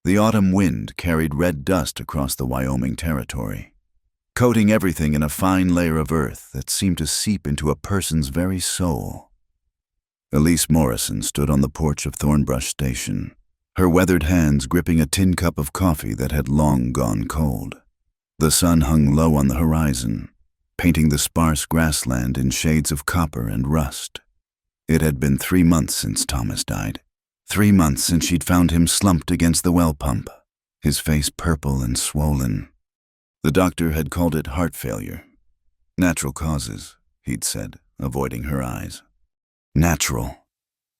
The autumn wind carried red dust across the Wyoming territory, coating everything in a fine layer of earth that seemed to seep into a person's very soul. Elise Morrison stood on the porch of Thornbrush Station, her weathered hands gripping a tin cup of coffee that had long gone cold. The sun hung low on the horizon, painting the sparse grassland in shades of copper and rust. It had been 3 months since Thomas died. 3 months since she'd found him slumped against the well pump, his face purple and swollen. The doctor had called it heart failure. Natural causes, he'd said, avoiding her eyes. Natural.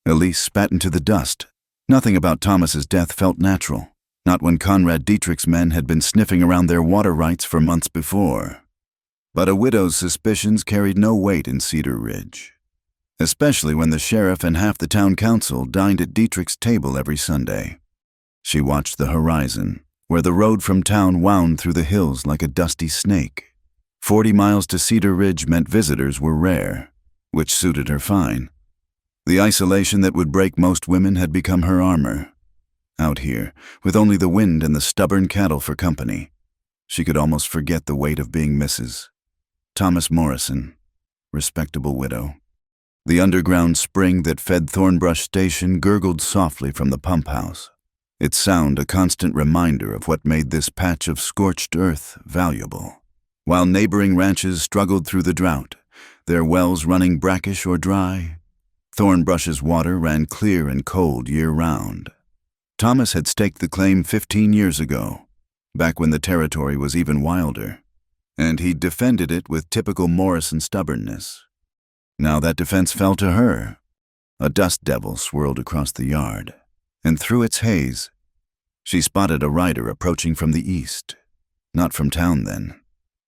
Elise spat into the dust. Nothing about Thomas's death felt natural, not when Conrad Dietrich's men had been sniffing around their water rights for months before. But a widow's suspicions carried no weight in Cedar Ridge, especially when the sheriff and half the town council dined at Dietrich's table every Sunday. She watched the horizon, where the road from town wound through the hills like a dusty snake. 40 miles to Cedar Ridge meant visitors were rare, which suited her fine. The isolation that would break most women had become her armor. Out here, with only the wind and the stubborn cattle for company, she could almost forget the weight of being Mrs. Thomas Morrison, respectable widow. The underground spring that fed Thornbrush Station gurgled softly from the pump house, its sound a constant reminder of what made this patch of scorched earth valuable. While neighboring ranches struggled through the drought, their wells running brackish or dry, Thornbrush's water ran clear and cold year-round. Thomas had staked the claim 15 years ago, back when the territory was even wilder, and he'd defended it with typical Morrison stubbornness. Now that defense fell to her. A dust devil swirled across the yard, and through its haze, she spotted a rider approaching from the east. Not from town, then.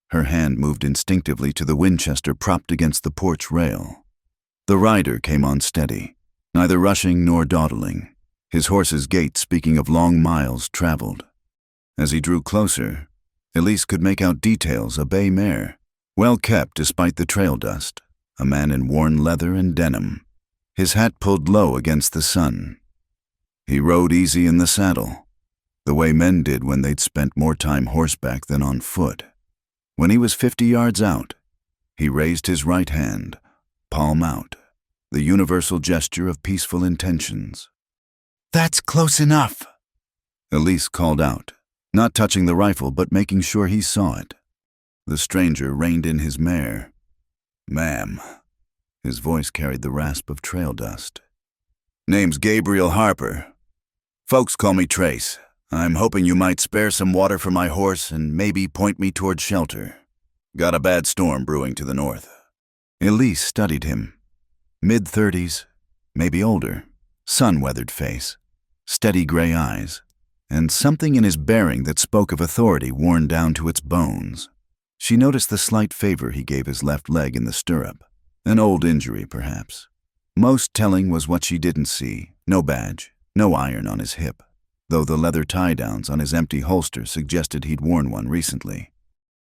Her hand moved instinctively to the Winchester propped against the porch rail. The rider came on steady, neither rushing nor dawdling, his horse's gait speaking of long miles traveled. As he drew closer, Elise could make out details: a bay mare, well kept despite the trail dust, a man in worn leather and denim, his hat pulled low against the sun. He rode easy in the saddle, the way men did when they'd spent more time horseback than on foot. When he was 50 yards out, he raised his right hand, palm out, the universal gesture of peaceful intentions. "That's close enough," Elise called out, not touching the rifle but making sure he saw it. The stranger reined in his mare. "Ma'am." His voice carried the rasp of trail dust. "Name's Gabriel Harper. Folks call me Trace. I'm hoping you might spare some water for my horse and maybe point me toward shelter. Got a bad storm brewing to the north." Elise studied him. Mid-30s, maybe older, sun-weathered face, steady gray eyes, and something in his bearing that spoke of authority worn down to its bones. She noticed the slight favor he gave his left leg in the stirrup. An old injury, perhaps. Most telling was what she didn't see: no badge, no iron on his hip, though the leather tie-downs on his empty holster suggested he'd worn one recently.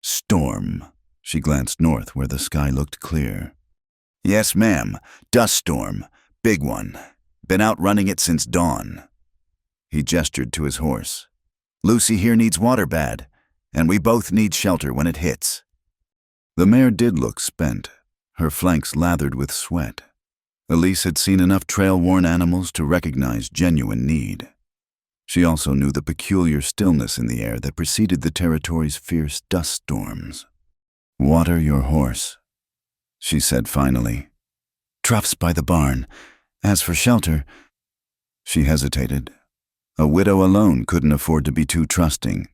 Storm. She glanced north where the sky looked clear. "Yes, ma'am. Dust storm. Big one. Been out running it since dawn." He gestured to his horse. "Lucy here needs water bad, and we both need shelter when it hits." The mare did look spent, her flanks lathered with sweat. Elise had seen enough trail-worn animals to recognize genuine need. She also knew the peculiar stillness in the air that preceded the territory's fierce dust storms. "Water your horse," she said finally. "Trough's by the barn. As for shelter—" She hesitated. A widow alone couldn't afford to be too trusting,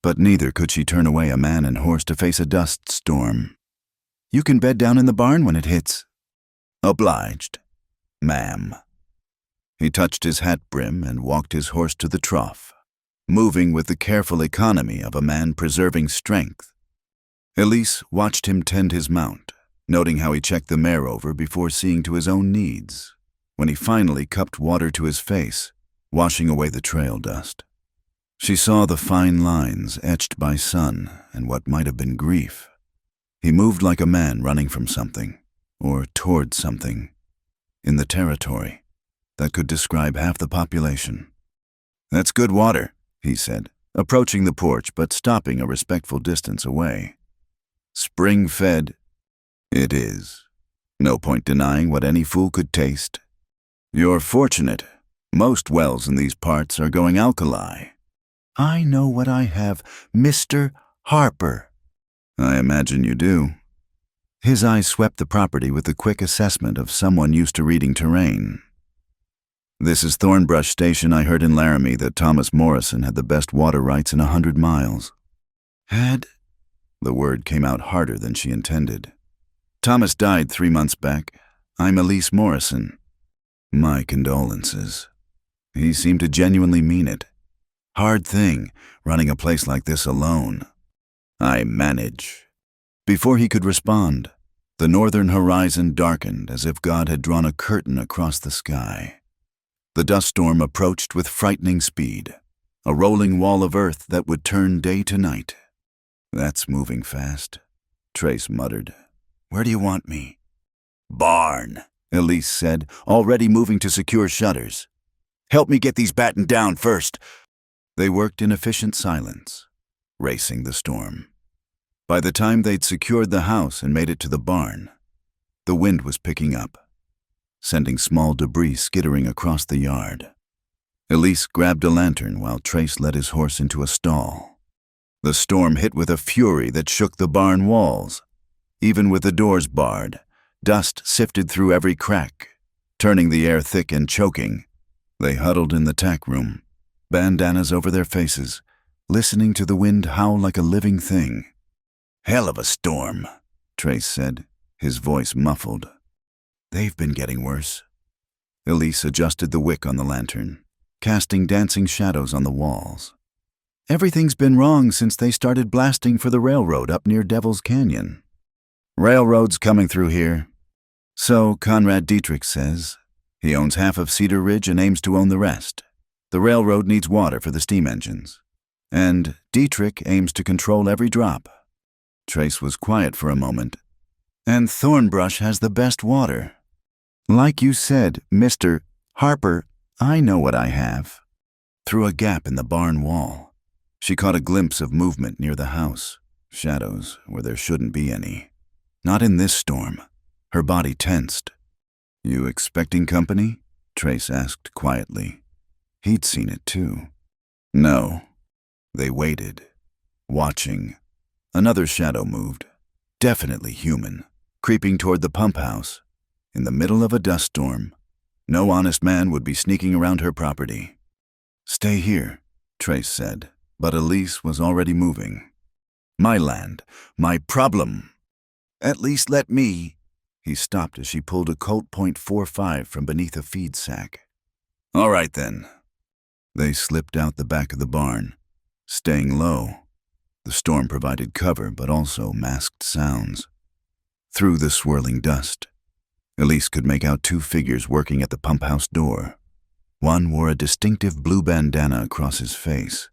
but neither could she turn away a man and horse to face a dust storm. "You can bed down in the barn when it hits." "Obliged, ma'am." He touched his hat brim and walked his horse to the trough, moving with the careful economy of a man preserving strength. Elise watched him tend his mount, noting how he checked the mare over before seeing to his own needs. When he finally cupped water to his face, washing away the trail dust, she saw the fine lines etched by sun and what might have been grief. He moved like a man running from something, or toward something, in the territory that could describe half the population. "That's good water," he said, approaching the porch but stopping a respectful distance away. Spring-fed? It is. No point denying what any fool could taste. You're fortunate. Most wells in these parts are going alkali. I know what I have, Mr. Harper. I imagine you do. His eyes swept the property with the quick assessment of someone used to reading terrain. This is Thornbrush Station. I heard in Laramie that Thomas Morrison had the best water rights in 100 miles. Had? The word came out harder than she intended. Thomas died 3 months back. I'm Elise Morrison. My condolences. He seemed to genuinely mean it. Hard thing, running a place like this alone. I manage. Before he could respond, the northern horizon darkened as if God had drawn a curtain across the sky. The dust storm approached with frightening speed, a rolling wall of earth that would turn day to night. That's moving fast, Trace muttered. Where do you want me? Barn, Elise said, already moving to secure shutters. Help me get these battened down first. They worked in efficient silence, racing the storm. By the time they'd secured the house and made it to the barn, the wind was picking up, sending small debris skittering across the yard. Elise grabbed a lantern while Trace led his horse into a stall. The storm hit with a fury that shook the barn walls. Even with the doors barred, dust sifted through every crack, turning the air thick and choking. They huddled in the tack room, bandanas over their faces, listening to the wind howl like a living thing. Hell of a storm, Trace said, his voice muffled. They've been getting worse. Elise adjusted the wick on the lantern, casting dancing shadows on the walls. Everything's been wrong since they started blasting for the railroad up near Devil's Canyon. Railroad's coming through here. So Conrad Dietrich says. He owns half of Cedar Ridge and aims to own the rest. The railroad needs water for the steam engines. And Dietrich aims to control every drop. Trace was quiet for a moment. And Thornbrush has the best water. Like you said, Mr. Harper, I know what I have. Through a gap in the barn wall, she caught a glimpse of movement near the house, shadows where there shouldn't be any. Not in this storm. Her body tensed. You expecting company? Trace asked quietly. He'd seen it too. No. They waited, watching. Another shadow moved, definitely human, creeping toward the pump house. In the middle of a dust storm, no honest man would be sneaking around her property. Stay here, Trace said, but Elise was already moving. My land, my problem. At least let me. He stopped as she pulled a Colt .45 from beneath a feed sack. All right then. They slipped out the back of the barn, staying low. The storm provided cover but also masked sounds. Through the swirling dust, Elise could make out 2 figures working at the pump house door. One wore a distinctive blue bandana across his face.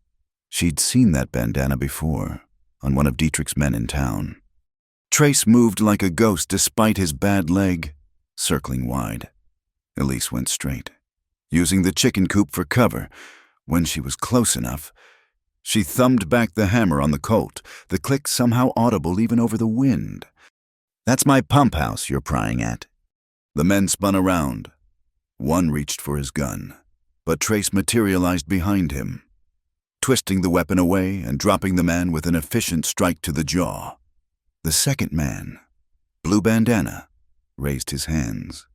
She'd seen that bandana before, on one of Dietrich's men in town. Trace moved like a ghost despite his bad leg, circling wide. Elise went straight, using the chicken coop for cover. When she was close enough, she thumbed back the hammer on the Colt, the click somehow audible even over the wind. That's my pump house you're prying at. The men spun around. One reached for his gun, but Trace materialized behind him, twisting the weapon away and dropping the man with an efficient strike to the jaw. The second man, blue bandana, raised his hands.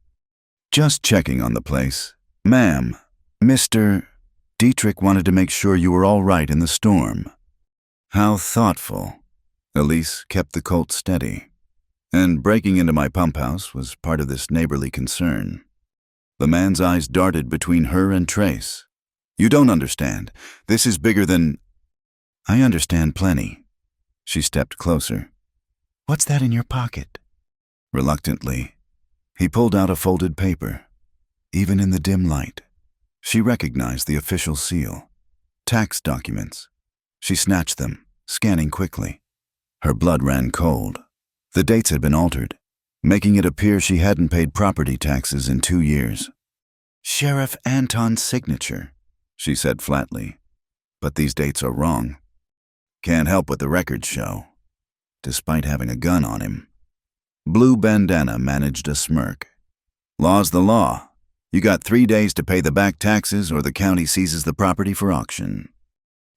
Just checking on the place. Ma'am, Mr. Dietrich wanted to make sure you were all right in the storm. How thoughtful. Elise kept the Colt steady. And breaking into my pump house was part of this neighborly concern. The man's eyes darted between her and Trace. You don't understand. This is bigger than... I understand plenty. She stepped closer. What's that in your pocket? Reluctantly, he pulled out a folded paper. Even in the dim light, she recognized the official seal. Tax documents. She snatched them, scanning quickly. Her blood ran cold. The dates had been altered, making it appear she hadn't paid property taxes in 2 years. Sheriff Anton's signature, she said flatly. But these dates are wrong. Can't help what the records show. Despite having a gun on him. Blue Bandana managed a smirk. Law's the law. You got 3 days to pay the back taxes or the county seizes the property for auction.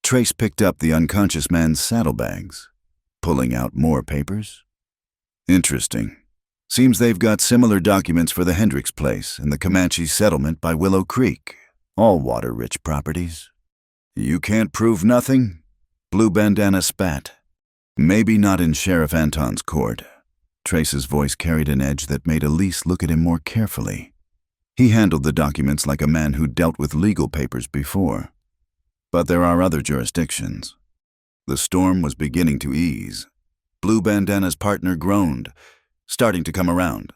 Trace picked up the unconscious man's saddlebags, pulling out more papers. Interesting. Seems they've got similar documents for the Hendricks place and the Comanche settlement by Willow Creek, all water-rich properties. You can't prove nothing? Blue Bandana spat. Maybe not in Sheriff Anton's court. Trace's voice carried an edge that made Elise look at him more carefully. He handled the documents like a man who'd dealt with legal papers before. But there are other jurisdictions. The storm was beginning to ease. Blue Bandana's partner groaned, starting to come around.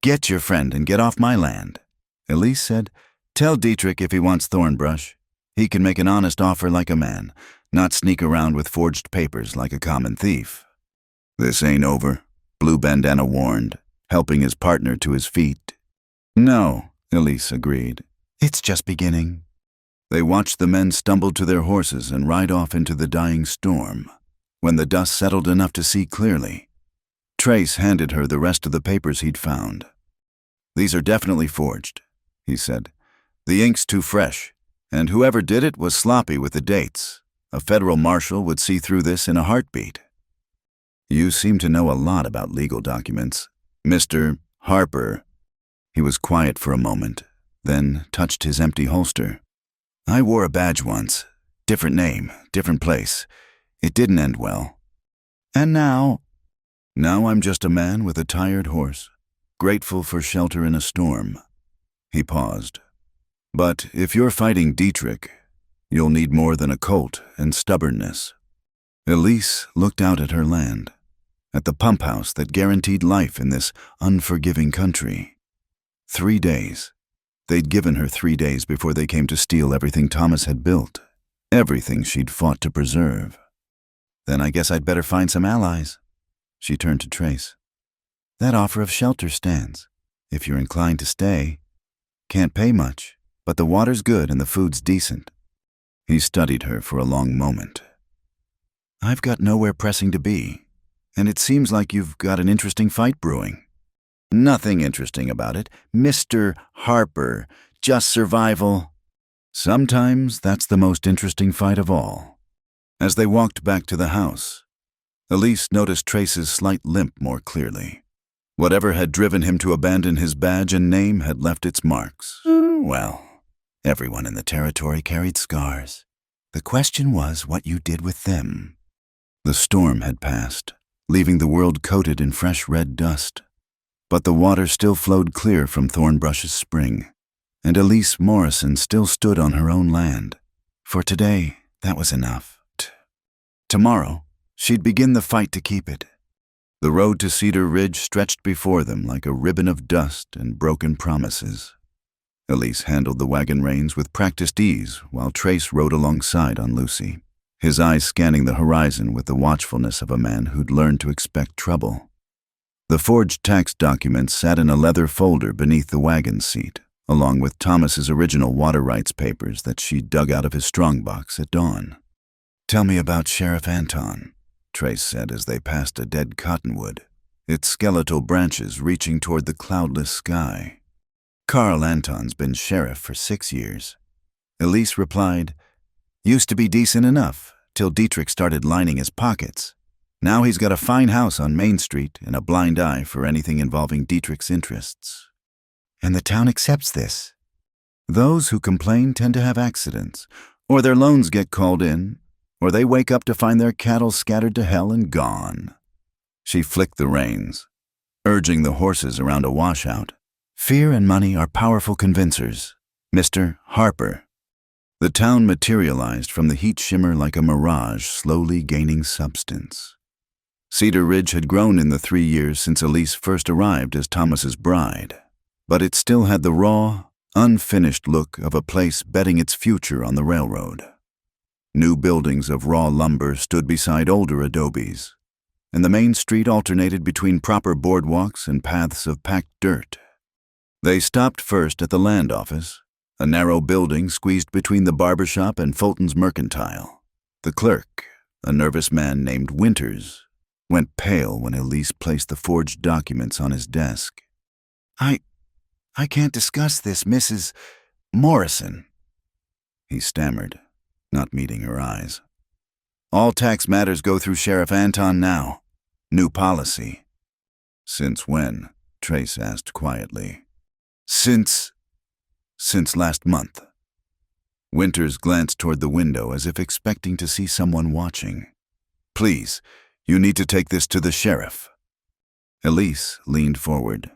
"Get your friend and get off my land," Elise said. "Tell Dietrich if he wants Thornbrush. He can make an honest offer like a man, not sneak around with forged papers like a common thief." "This ain't over," Blue Bandana warned, helping his partner to his feet. "No," Elise agreed. "It's just beginning." They watched the men stumble to their horses and ride off into the dying storm. When the dust settled enough to see clearly, Trace handed her the rest of the papers he'd found. "These are definitely forged," he said. "The ink's too fresh, and whoever did it was sloppy with the dates. A federal marshal would see through this in a heartbeat." "You seem to know a lot about legal documents, Mr. Harper." He was quiet for a moment, then touched his empty holster. "I wore a badge once. Different name, different place. It didn't end well. And now I'm just a man with a tired horse, grateful for shelter in a storm." He paused. "But if you're fighting Dietrich, you'll need more than a colt and stubbornness." Elise looked out at her land, at the pump house that guaranteed life in this unforgiving country. 3 days. They'd given her 3 days before they came to steal everything Thomas had built, everything she'd fought to preserve. "Then I guess I'd better find some allies." She turned to Trace. "That offer of shelter stands, if you're inclined to stay. Can't pay much, but the water's good and the food's decent." He studied her for a long moment. "I've got nowhere pressing to be, and it seems like you've got an interesting fight brewing." "Nothing interesting about it, Mr. Harper. Just survival." "Sometimes that's the most interesting fight of all." As they walked back to the house, Elise noticed Trace's slight limp more clearly. Whatever had driven him to abandon his badge and name had left its marks. Well, everyone in the territory carried scars. The question was what you did with them. The storm had passed, leaving the world coated in fresh red dust. But the water still flowed clear from Thornbrush's spring, and Elise Morrison still stood on her own land. For today, that was enough. Tomorrow, she'd begin the fight to keep it. The road to Cedar Ridge stretched before them like a ribbon of dust and broken promises. Elise handled the wagon reins with practiced ease while Trace rode alongside on Lucy, his eyes scanning the horizon with the watchfulness of a man who'd learned to expect trouble. The forged tax documents sat in a leather folder beneath the wagon seat, along with Thomas's original water rights papers that she'd dug out of his strongbox at dawn. "Tell me about Sheriff Anton," Trace said as they passed a dead cottonwood, its skeletal branches reaching toward the cloudless sky. "Carl Anton's been sheriff for 6 years. Elise replied, "Used to be decent enough, till Dietrich started lining his pockets. Now he's got a fine house on Main Street and a blind eye for anything involving Dietrich's interests." "And the town accepts this?" "Those who complain tend to have accidents, or their loans get called in, or they wake up to find their cattle scattered to hell and gone." She flicked the reins, urging the horses around a washout. "Fear and money are powerful convincers, Mr. Harper." The town materialized from the heat shimmer like a mirage slowly gaining substance. Cedar Ridge had grown in the 3 years since Elise first arrived as Thomas's bride, but it still had the raw, unfinished look of a place betting its future on the railroad. New buildings of raw lumber stood beside older adobes, and the main street alternated between proper boardwalks and paths of packed dirt. They stopped first at the land office, A narrow building squeezed between the barber shop and Fulton's Mercantile. The clerk, a nervous man named Winters, went pale when Elise placed the forged documents on his desk. I can't discuss this, Mrs. Morrison, he stammered, not meeting her eyes. All tax matters go through Sheriff Anton now. New policy. Since when? Trace asked quietly. Since last month. Winters glanced toward the window as if expecting to see someone watching. Please, you need to take this to the sheriff. Elise leaned forward.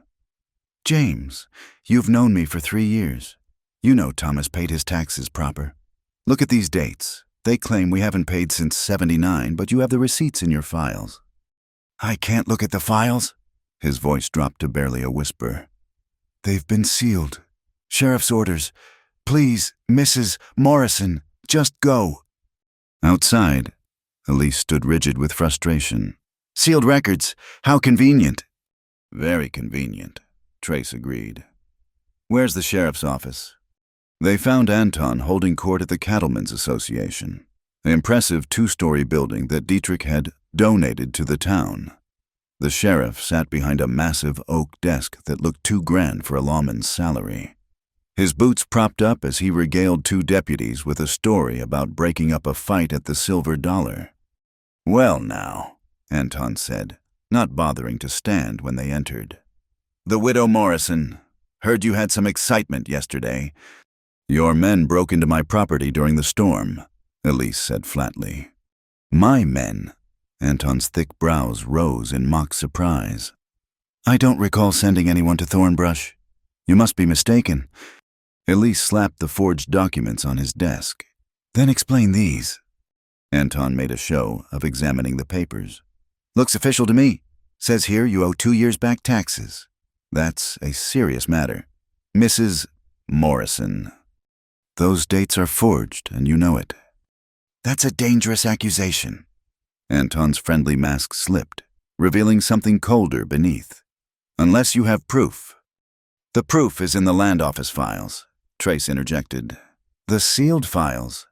James, you've known me for 3 years. You know Thomas paid his taxes proper. Look at these dates. They claim we haven't paid since '79, but you have the receipts in your files. I can't look at the files. His voice dropped to barely a whisper. They've been sealed. Sheriff's orders. Please, Mrs. Morrison, just go. Outside, Elise stood rigid with frustration. Sealed records. How convenient. Very convenient, Trace agreed. Where's the sheriff's office? They found Anton holding court at the Cattlemen's Association, an impressive 2-story building that Dietrich had donated to the town. The sheriff sat behind a massive oak desk that looked too grand for a lawman's salary. His boots propped up as he regaled 2 deputies with a story about breaking up a fight at the Silver Dollar. Well now, Anton said, not bothering to stand when they entered. The widow Morrison. Heard you had some excitement yesterday. Your men broke into my property during the storm, Elise said flatly. My men? Anton's thick brows rose in mock surprise. I don't recall sending anyone to Thornbrush. You must be mistaken. Elise slapped the forged documents on his desk. Then explain these. Anton made a show of examining the papers. Looks official to me. Says here you owe 2 years back taxes. That's a serious matter. Mrs. Morrison. Those dates are forged, and you know it. That's a dangerous accusation. Anton's friendly mask slipped, revealing something colder beneath. Unless you have proof. The proof is in the land office files, Trace interjected. The sealed files.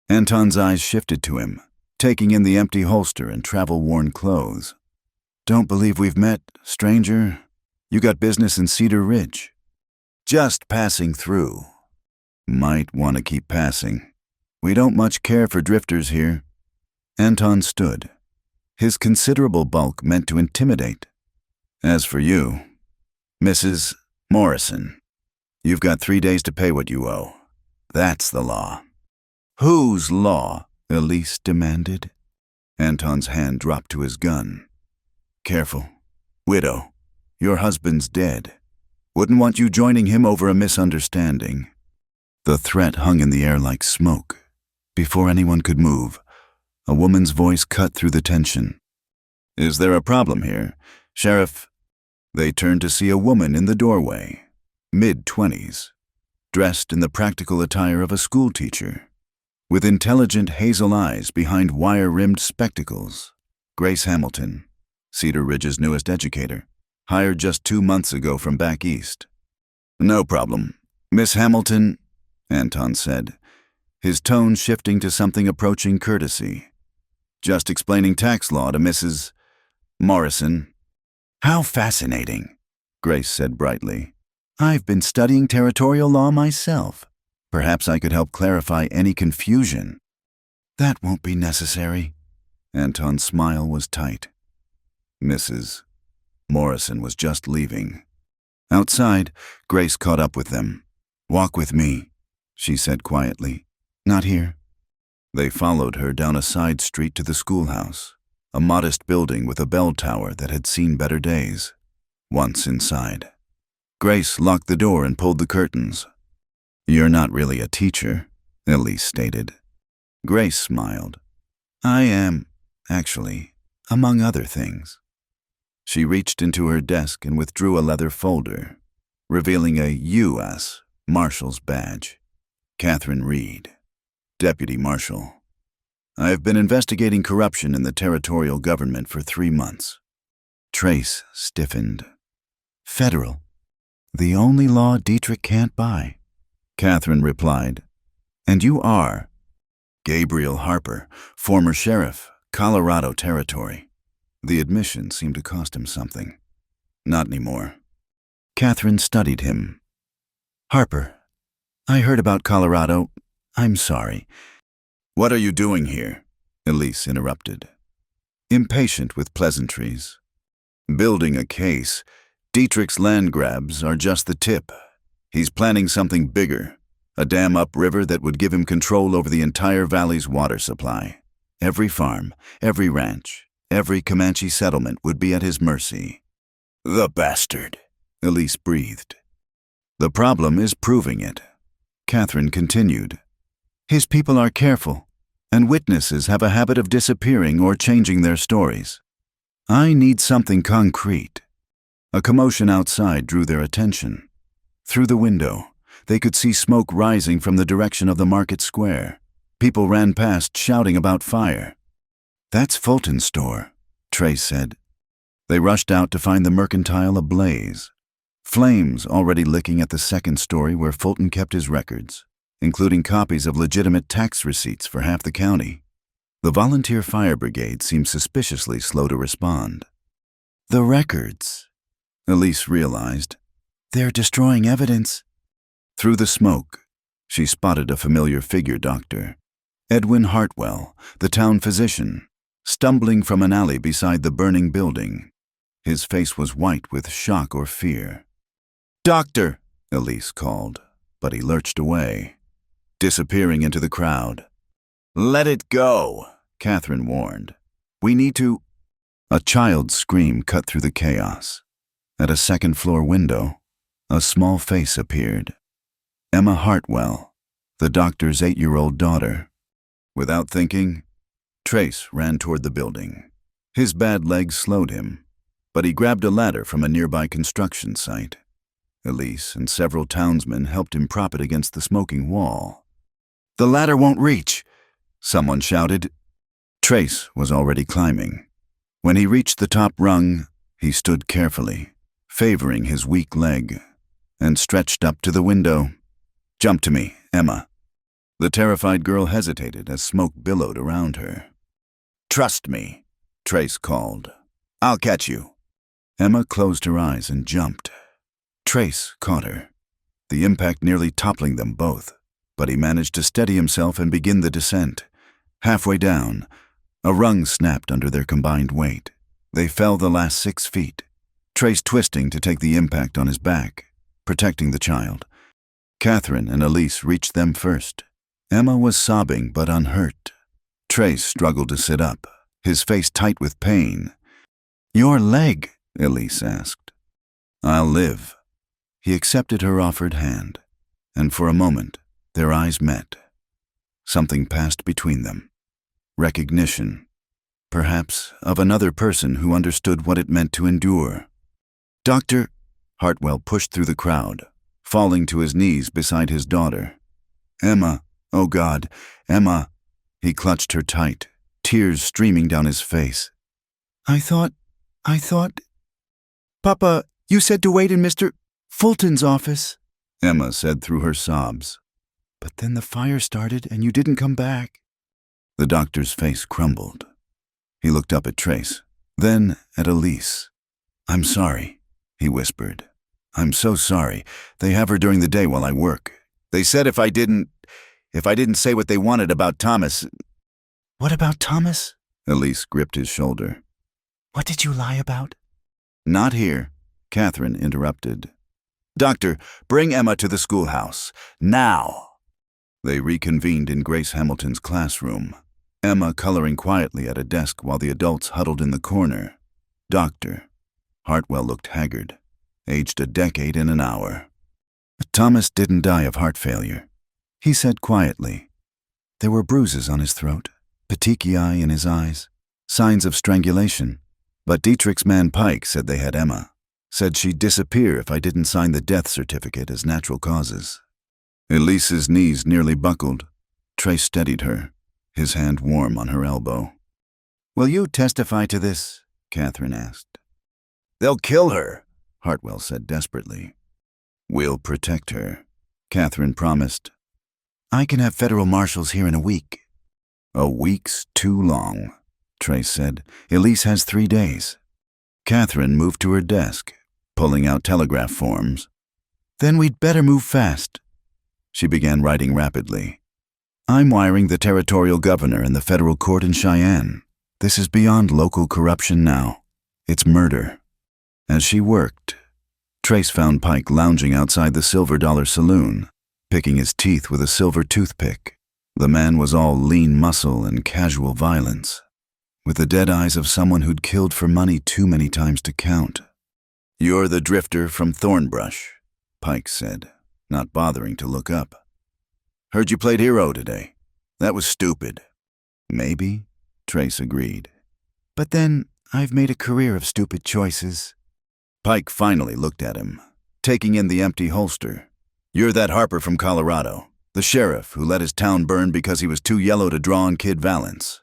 Anton's eyes shifted to him, taking in the empty holster and travel-worn clothes. Don't believe we've met, stranger. You got business in Cedar Ridge. Just passing through. Might want to keep passing. We don't much care for drifters here. Anton stood. His considerable bulk meant to intimidate. As for you, Mrs. Morrison, you've got 3 days to pay what you owe. That's the law. Whose law? Elise demanded. Anton's hand dropped to his gun. Careful. Widow, your husband's dead. Wouldn't want you joining him over a misunderstanding. The threat hung in the air like smoke. Before anyone could move, a woman's voice cut through the tension. Is there a problem here, Sheriff? They turned to see a woman in the doorway, mid-20s, dressed in the practical attire of a schoolteacher. With intelligent hazel eyes behind wire-rimmed spectacles, Grace Hamilton, Cedar Ridge's newest educator, hired just 2 months ago from back east. No problem. Miss Hamilton, Anton said, his tone shifting to something approaching courtesy. Just explaining tax law to Mrs. Morrison. How fascinating, Grace said brightly. I've been studying territorial law myself. Perhaps I could help clarify any confusion. That won't be necessary. Anton's smile was tight. Mrs. Morrison was just leaving. Outside, Grace caught up with them. Walk with me, she said quietly. Not here. They followed her down a side street to the schoolhouse, a modest building with a bell tower that had seen better days. Once inside, Grace locked the door and pulled the curtains. You're not really a teacher, Elise stated. Grace smiled. I am, actually, among other things. She reached into her desk and withdrew a leather folder, revealing a U.S. Marshal's badge. Catherine Reed, Deputy Marshal. I've been investigating corruption in the territorial government for 3 months. Trace stiffened. Federal. The only law Dietrich can't buy. Catherine replied. And you are? Gabriel Harper, former sheriff, Colorado Territory. The admission seemed to cost him something. Not anymore. Catherine studied him. Harper, I heard about Colorado. I'm sorry. What are you doing here? Elise interrupted. Impatient with pleasantries. Building a case. Dietrich's land grabs are just the tip. He's planning something bigger. A dam upriver that would give him control over the entire valley's water supply. Every farm, every ranch, every Comanche settlement would be at his mercy. The bastard, Elise breathed. The problem is proving it. Catherine continued. His people are careful, and witnesses have a habit of disappearing or changing their stories. I need something concrete. A commotion outside drew their attention. Through the window, they could see smoke rising from the direction of the market square. People ran past shouting about fire. That's Fulton's store, Trace said. They rushed out to find the mercantile ablaze. Flames already licking at the second story where Fulton kept his records, including copies of legitimate tax receipts for half the county. The volunteer fire brigade seemed suspiciously slow to respond. The records, Elise realized. They're destroying evidence. Through the smoke, she spotted a familiar figure doctor, Edwin Hartwell, the town physician, stumbling from an alley beside the burning building. His face was white with shock or fear. Doctor, Elise called, but he lurched away, disappearing into the crowd. Let it go, Catherine warned. We need to... A child's scream cut through the chaos. At a second-floor window, a small face appeared. Emma Hartwell, the doctor's 8-year-old daughter. Without thinking, Trace ran toward the building. His bad legs slowed him, but he grabbed a ladder from a nearby construction site. Elise and several townsmen helped him prop it against the smoking wall. The ladder won't reach, someone shouted. Trace was already climbing. When he reached the top rung, he stood carefully, favoring his weak leg, and stretched up to the window. Jump to me, Emma. The terrified girl hesitated as smoke billowed around her. Trust me, Trace called. I'll catch you. Emma closed her eyes and jumped. Trace caught her, the impact nearly toppling them both, but he managed to steady himself and begin the descent. Halfway down, a rung snapped under their combined weight. They fell the last 6 feet, Trace twisting to take the impact on his back, protecting the child. Catherine and Elise reached them first. Emma was sobbing but unhurt. Trace struggled to sit up, his face tight with pain. Your leg, Elise asked. I'll live. He accepted her offered hand, and for a moment, their eyes met. Something passed between them. Recognition, perhaps of another person who understood what it meant to endure. Doctor, Hartwell pushed through the crowd, falling to his knees beside his daughter. Emma, oh God, Emma. He clutched her tight, tears streaming down his face. I thought... Papa, you said to wait in Mr. Fulton's office, Emma said through her sobs. But then the fire started and you didn't come back. The doctor's face crumbled. He looked up at Trace, then at Elise. I'm sorry, he whispered. I'm so sorry. They have her during the day while I work. They said if I didn't say what they wanted about Thomas... What about Thomas? Elise gripped his shoulder. What did you lie about? Not here, Catherine interrupted. Doctor, bring Emma to the schoolhouse. Now! They reconvened in Grace Hamilton's classroom, Emma coloring quietly at a desk while the adults huddled in the corner. Doctor. Hartwell looked haggard, aged a decade in an hour. Thomas didn't die of heart failure, he said quietly. There were bruises on his throat, petechiae in his eyes, signs of strangulation. But Dietrich's man Pike said they had Emma, said she'd disappear if I didn't sign the death certificate as natural causes. Elise's knees nearly buckled. Trace steadied her, his hand warm on her elbow. Will you testify to this? Catherine asked. They'll kill her, Hartwell said desperately. We'll protect her, Catherine promised. I can have federal marshals here in a week. A week's too long, Trace said. Elise has 3 days. Catherine moved to her desk, pulling out telegraph forms. Then we'd better move fast. She began writing rapidly. I'm wiring the territorial governor and the federal court in Cheyenne. This is beyond local corruption now. It's murder. As she worked, Trace found Pike lounging outside the Silver Dollar Saloon, picking his teeth with a silver toothpick. The man was all lean muscle and casual violence, with the dead eyes of someone who'd killed for money too many times to count. You're the drifter from Thornbrush, Pike said, not bothering to look up. Heard you played hero today. That was stupid. Maybe, Trace agreed. But then I've made a career of stupid choices. Pike finally looked at him, taking in the empty holster. You're that Harper from Colorado, the sheriff who let his town burn because he was too yellow to draw on Kid Valance.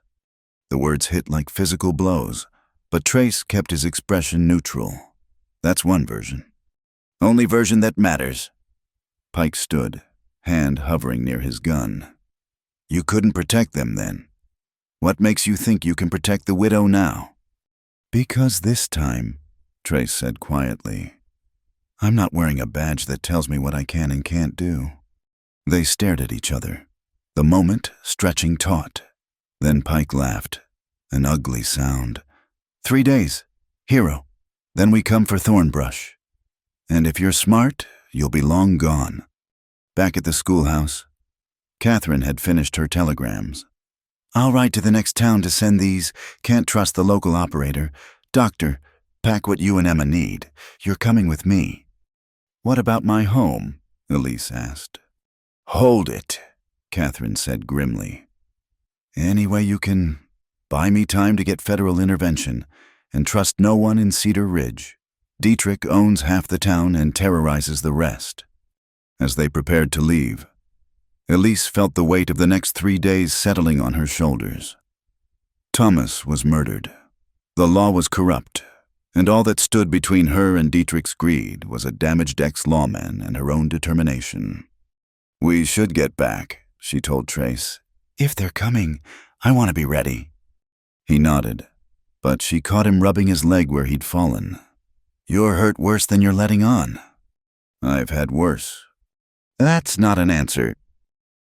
The words hit like physical blows, but Trace kept his expression neutral. That's one version. Only version that matters. Pike stood, hand hovering near his gun. You couldn't protect them then. What makes you think you can protect the widow now? Because this time, Trace said quietly, I'm not wearing a badge that tells me what I can and can't do. They stared at each other, the moment stretching taut. Then Pike laughed, an ugly sound. 3 days, hero. Then we come for Thornbrush. And if you're smart, you'll be long gone. Back at the schoolhouse, Catherine had finished her telegrams. I'll ride to the next town to send these. Can't trust the local operator. Doctor, pack what you and Emma need. You're coming with me. What about my home? Elise asked. Hold it, Catherine said grimly. Any way you can buy me time to get federal intervention and trust no one in Cedar Ridge. Dietrich owns half the town and terrorizes the rest. As they prepared to leave, Elise felt the weight of the next 3 days settling on her shoulders. Thomas was murdered. The law was corrupt, and all that stood between her and Dietrich's greed was a damaged ex-lawman and her own determination. We should get back, she told Trace. If they're coming, I want to be ready. He nodded, but she caught him rubbing his leg where he'd fallen. You're hurt worse than you're letting on. I've had worse. That's not an answer.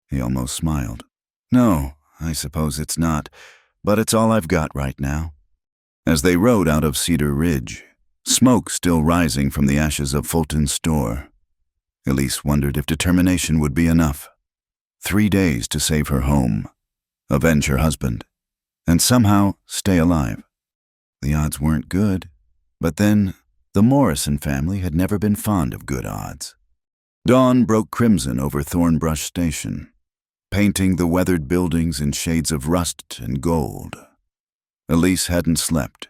He almost smiled. No, I suppose it's not, but it's all I've got right now. As they rode out of Cedar Ridge, smoke still rising from the ashes of Fulton's store, Elise wondered if determination would be enough. 3 days to save her home, avenge her husband, and somehow stay alive. The odds weren't good, but then the Morrison family had never been fond of good odds. Dawn broke crimson over Thornbrush Station, painting the weathered buildings in shades of rust and gold. Elise hadn't slept.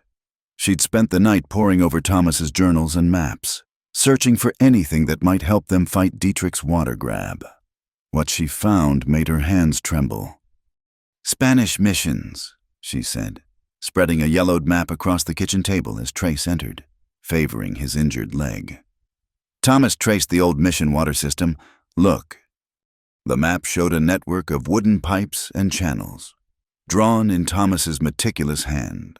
She'd spent the night poring over Thomas's journals and maps, searching for anything that might help them fight Dietrich's water grab. What she found made her hands tremble. Spanish missions, she said, spreading a yellowed map across the kitchen table as Trace entered, favoring his injured leg. Thomas traced the old mission water system. Look. The map showed a network of wooden pipes and channels, drawn in Thomas's meticulous hand.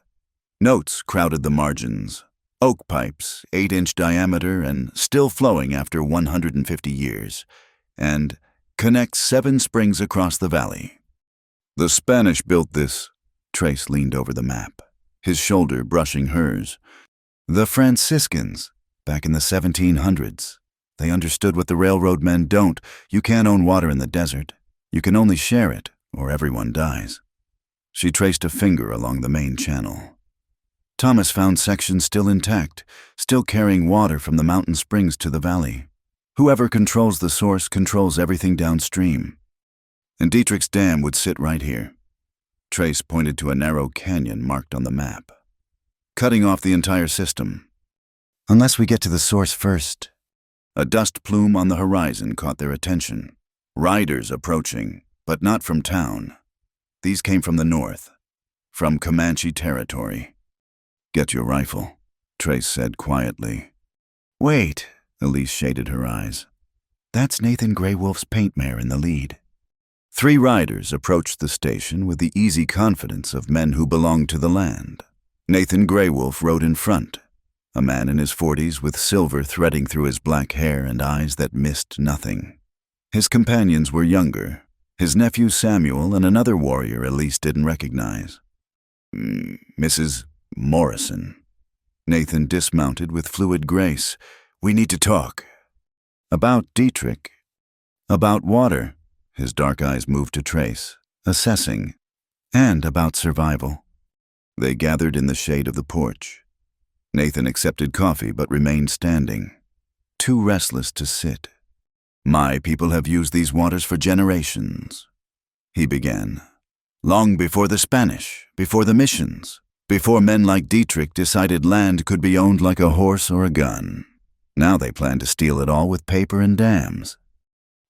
Notes crowded the margins. Oak pipes, 8-inch diameter and still flowing after 150 years, and connects 7 springs across the valley. The Spanish built this. Trace leaned over the map, his shoulder brushing hers. The Franciscans, back in the 1700s. They understood what the railroad men don't. You can't own water in the desert. You can only share it, or everyone dies. She traced a finger along the main channel. Thomas found sections still intact, still carrying water from the mountain springs to the valley. Whoever controls the source controls everything downstream. And Dietrich's dam would sit right here. Trace pointed to a narrow canyon marked on the map, cutting off the entire system. Unless we get to the source first. A dust plume on the horizon caught their attention. Riders approaching, but not from town. These came from the north, from Comanche territory. Get your rifle, Trace said quietly. Wait, Elise shaded her eyes. That's Nathan Graywolf's paint mare in the lead. 3 riders approached the station with the easy confidence of men who belonged to the land. Nathan Graywolf rode in front, a man in his 40s with silver threading through his black hair and eyes that missed nothing. His companions were younger, his nephew Samuel and another warrior Elise didn't recognize. Mrs. Morrison. Nathan dismounted with fluid grace. We need to talk. About Dietrich. About water. His dark eyes moved to Trace, assessing. And about survival. They gathered in the shade of the porch. Nathan accepted coffee but remained standing, too restless to sit. My people have used these waters for generations, he began. Long before the Spanish, before the missions, before men like Dietrich decided land could be owned like a horse or a gun. Now they plan to steal it all with paper and dams.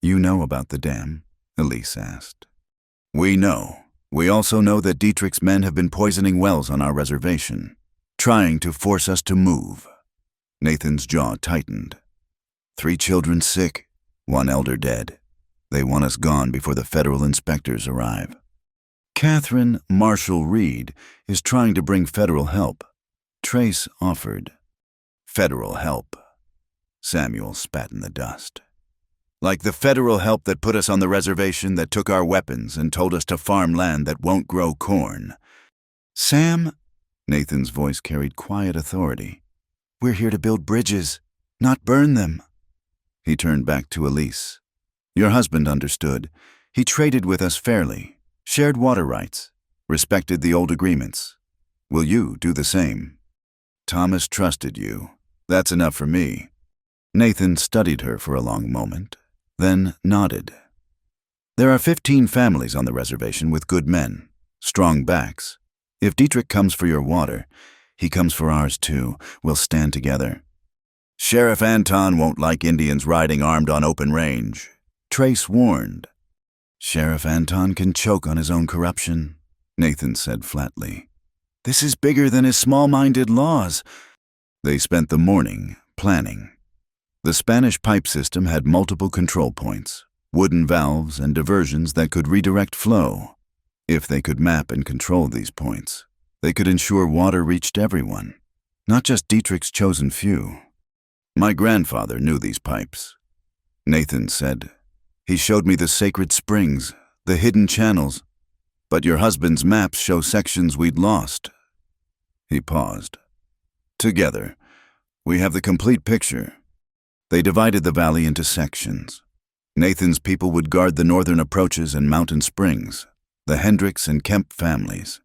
You know about the dam? Elise asked. We know. We also know that Dietrich's men have been poisoning wells on our reservation, trying to force us to move. Nathan's jaw tightened. 3 children sick, 1 elder dead. They want us gone before the federal inspectors arrive. Catherine Marshall Reed is trying to bring federal help. Trace offered. Federal help. Samuel spat in the dust. Like the federal help that put us on the reservation, that took our weapons and told us to farm land that won't grow corn. Sam, Nathan's voice carried quiet authority. We're here to build bridges, not burn them. He turned back to Elise. Your husband understood. He traded with us fairly, shared water rights, respected the old agreements. Will you do the same? Thomas trusted you. That's enough for me. Nathan studied her for a long moment, then nodded. There are 15 families on the reservation with good men, strong backs. If Dietrich comes for your water, he comes for ours too. We'll stand together. Sheriff Anton won't like Indians riding armed on open range, Trace warned. Sheriff Anton can choke on his own corruption, Nathan said flatly. This is bigger than his small-minded laws. They spent the morning planning. The Spanish pipe system had multiple control points, wooden valves and diversions that could redirect flow. If they could map and control these points, they could ensure water reached everyone, not just Dietrich's chosen few. My grandfather knew these pipes, Nathan said. He showed me the sacred springs, the hidden channels, but your husband's maps show sections we'd lost. He paused. Together, we have the complete picture. They divided the valley into sections. Nathan's people would guard the northern approaches and mountain springs. The Hendricks and Kemp families,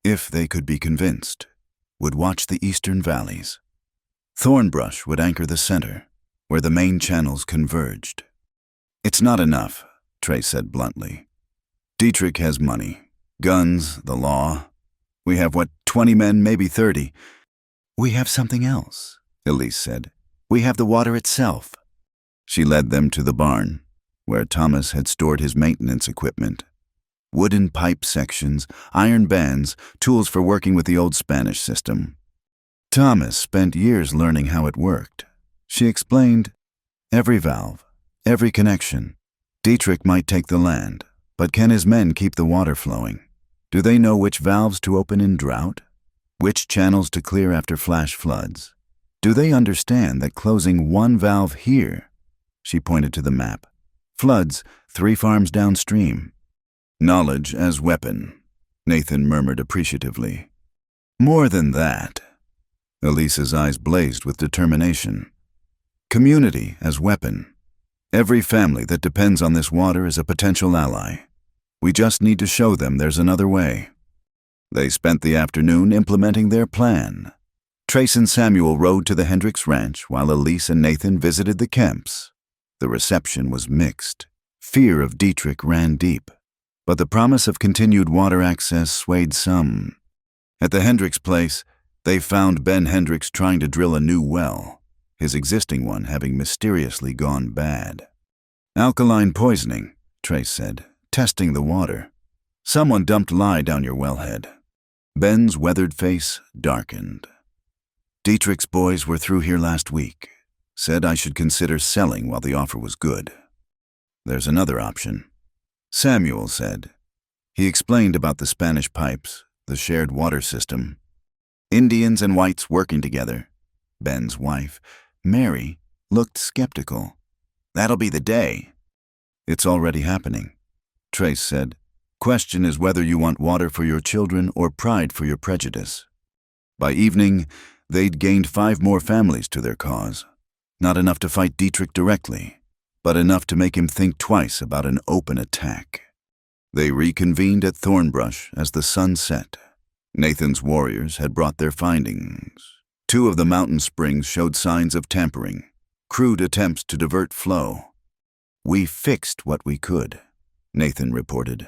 if they could be convinced, would watch the eastern valleys. Thornbrush would anchor the center, where the main channels converged. It's not enough, Trace said bluntly. Dietrich has money, guns, the law. We have, 20 men, maybe 30. We have something else, Elise said. We have the water itself. She led them to the barn, where Thomas had stored his maintenance equipment. Wooden pipe sections, iron bands, tools for working with the old Spanish system. Thomas spent years learning how it worked. She explained, every valve, every connection. Dietrich might take the land, but can his men keep the water flowing? Do they know which valves to open in drought? Which channels to clear after flash floods? Do they understand that closing one valve here, she pointed to the map, floods 3 farms downstream? Knowledge as weapon, Nathan murmured appreciatively. More than that. Elise's eyes blazed with determination. Community as weapon. Every family that depends on this water is a potential ally. We just need to show them there's another way. They spent the afternoon implementing their plan. Trace and Samuel rode to the Hendricks Ranch while Elise and Nathan visited the Kemps. The reception was mixed. Fear of Dietrich ran deep, but the promise of continued water access swayed some. At the Hendricks place, they found Ben Hendricks trying to drill a new well, his existing one having mysteriously gone bad. Alkaline poisoning, Trace said, testing the water. Someone dumped lye down your wellhead. Ben's weathered face darkened. Dietrich's boys were through here last week. Said I should consider selling while the offer was good. There's another option, Samuel said. He explained about the Spanish pipes, the shared water system. Indians and whites working together. Ben's wife, Mary, looked skeptical. That'll be the day. It's already happening, Trace said. Question is whether you want water for your children or pride for your prejudice. By evening, they'd gained 5 more families to their cause. Not enough to fight Dietrich directly, but enough to make him think twice about an open attack. They reconvened at Thornbrush as the sun set. Nathan's warriors had brought their findings. 2 of the mountain springs showed signs of tampering, crude attempts to divert flow. We fixed what we could, Nathan reported.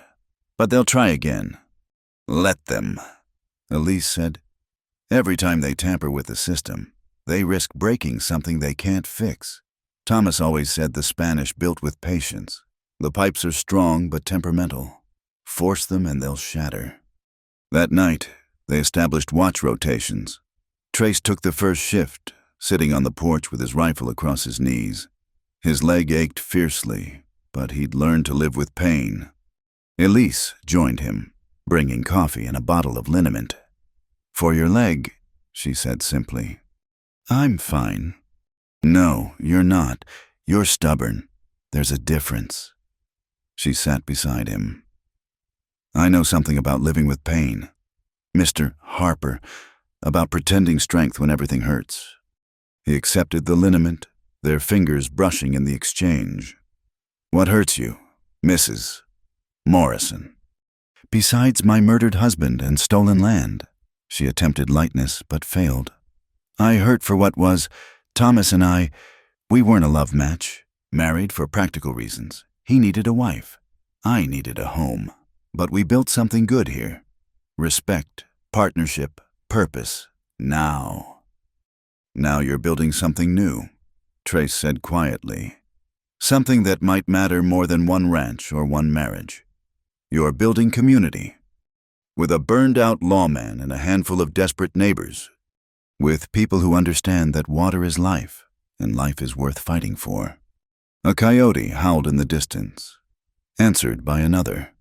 But they'll try again. Let them, Elise said. Every time they tamper with the system, they risk breaking something they can't fix. Thomas always said the Spanish built with patience. The pipes are strong but temperamental. Force them and they'll shatter. That night, they established watch rotations. Trace took the first shift, sitting on the porch with his rifle across his knees. His leg ached fiercely, but he'd learned to live with pain. Elise joined him, bringing coffee and a bottle of liniment. For your leg, she said simply. I'm fine. No, you're not. You're stubborn. There's a difference. She sat beside him. I know something about living with pain. Mr. Harper, about pretending strength when everything hurts. He accepted the liniment, their fingers brushing in the exchange. What hurts you, Mrs. Morrison? Besides my murdered husband and stolen land. She attempted lightness but failed. I hurt for what was, Thomas and I, we weren't a love match, married for practical reasons. He needed a wife. I needed a home. But we built something good here. Respect, partnership, purpose. Now you're building something new, Trace said quietly. Something that might matter more than one ranch or one marriage. You're building community. With a burned-out lawman and a handful of desperate neighbors. With people who understand that water is life, and life is worth fighting for. A coyote howled in the distance, answered by another.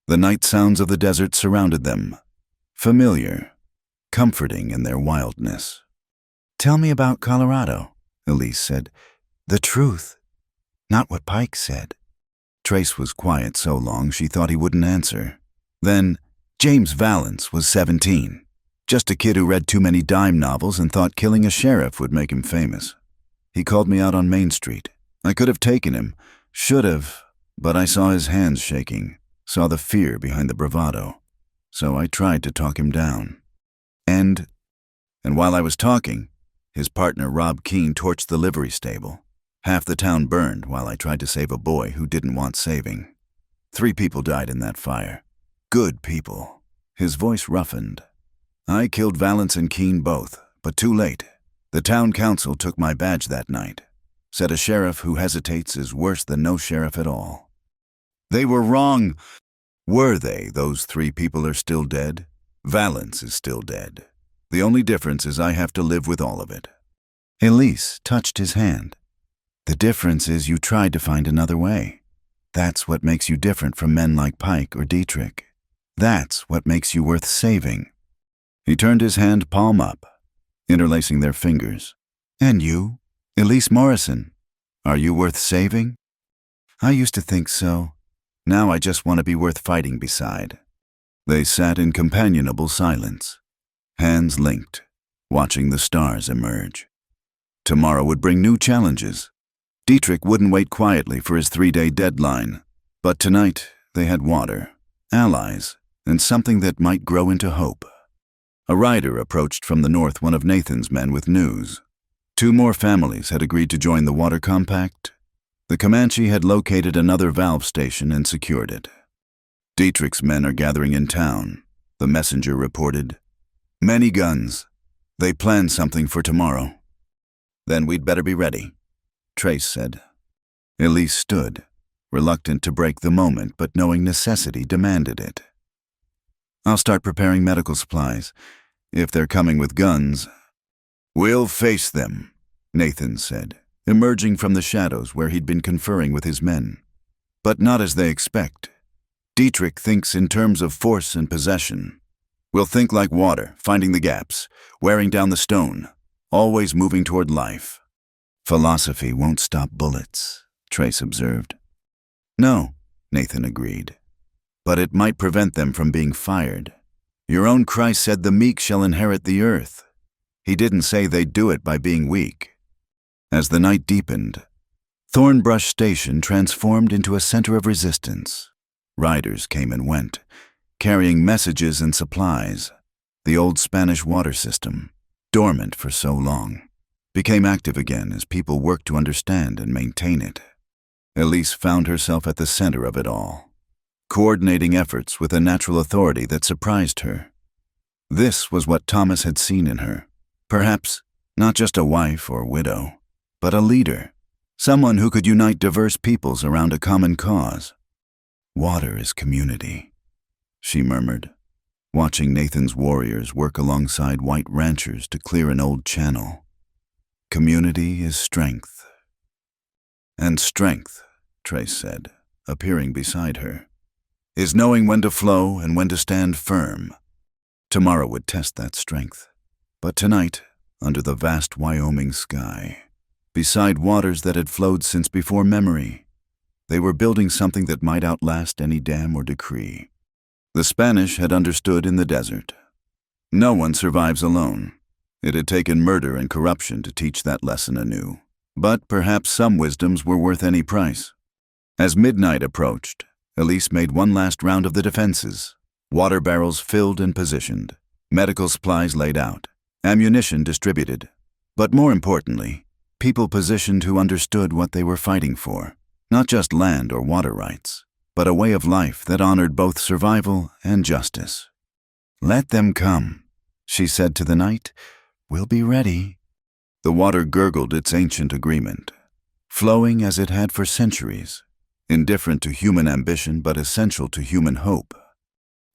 The night sounds of the desert surrounded them, familiar, comforting in their wildness. Tell me about Colorado, Elise said. The truth, not what Pike said. Trace was quiet so long she thought he wouldn't answer. Then, James Valance was 17. Just a kid who read too many dime novels and thought killing a sheriff would make him famous. He called me out on Main Street. I could have taken him, should have, but I saw his hands shaking, saw the fear behind the bravado. So I tried to talk him down. And while I was talking, his partner Rob Keene torched the livery stable. Half the town burned while I tried to save a boy who didn't want saving. 3 people died in that fire. Good people. His voice roughened. I killed Valance and Keene both, but too late. The town council took my badge that night. Said a sheriff who hesitates is worse than no sheriff at all. They were wrong. Were they? Those 3 people are still dead. Valance is still dead. The only difference is I have to live with all of it. Elise touched his hand. The difference is you tried to find another way. That's what makes you different from men like Pike or Dietrich. That's what makes you worth saving. He turned his hand palm up, interlacing their fingers. And you, Elise Morrison, are you worth saving? I used to think so. Now I just want to be worth fighting beside. They sat in companionable silence, hands linked, watching the stars emerge. Tomorrow would bring new challenges. Dietrich wouldn't wait quietly for his 3-day deadline, but tonight they had water, allies, and something that might grow into hope. A rider approached from the north, one of Nathan's men, with news. 2 more families had agreed to join the water compact. The Comanche had located another valve station and secured it. Dietrich's men are gathering in town, the messenger reported. Many guns. They plan something for tomorrow. Then we'd better be ready, Trace said. Elise stood, reluctant to break the moment, but knowing necessity demanded it. I'll start preparing medical supplies. If they're coming with guns, we'll face them, Nathan said, emerging from the shadows where he'd been conferring with his men. But not as they expect. Dietrich thinks in terms of force and possession. We'll think like water, finding the gaps, wearing down the stone, always moving toward life. Philosophy won't stop bullets, Trace observed. No, Nathan agreed. But it might prevent them from being fired. Your own Christ said the meek shall inherit the earth. He didn't say they'd do it by being weak. As the night deepened, Thornbrush Station transformed into a center of resistance. Riders came and went, carrying messages and supplies. The old Spanish water system, dormant for so long, became active again as people worked to understand and maintain it. Elise found herself at the center of it all, coordinating efforts with a natural authority that surprised her. This was what Thomas had seen in her. Perhaps not just a wife or widow, but a leader, someone who could unite diverse peoples around a common cause. Water is community, she murmured, watching Nathan's warriors work alongside white ranchers to clear an old channel. Community is strength. And strength, Trace said, appearing beside her, is knowing when to flow and when to stand firm. Tomorrow would test that strength. But tonight, under the vast Wyoming sky, beside waters that had flowed since before memory, they were building something that might outlast any dam or decree. The Spanish had understood in the desert. No one survives alone. It had taken murder and corruption to teach that lesson anew. But perhaps some wisdoms were worth any price. As midnight approached, Elise made one last round of the defenses. Water barrels filled and positioned, medical supplies laid out, ammunition distributed. But more importantly, people positioned who understood what they were fighting for. Not just land or water rights, but a way of life that honored both survival and justice. Let them come, she said to the night. We'll be ready. The water gurgled its ancient agreement, flowing as it had for centuries, indifferent to human ambition but essential to human hope.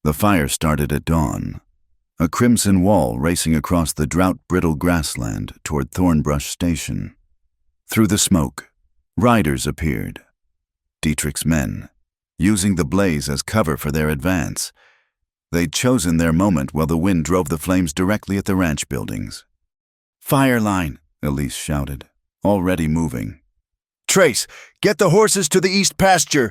The fire started at dawn, a crimson wall racing across the drought-brittle grassland toward Thornbrush Station. Through the smoke, riders appeared. Dietrich's men, using the blaze as cover for their advance. They'd chosen their moment while the wind drove the flames directly at the ranch buildings. Fire line, Elise shouted, already moving. Trace, get the horses to the east pasture!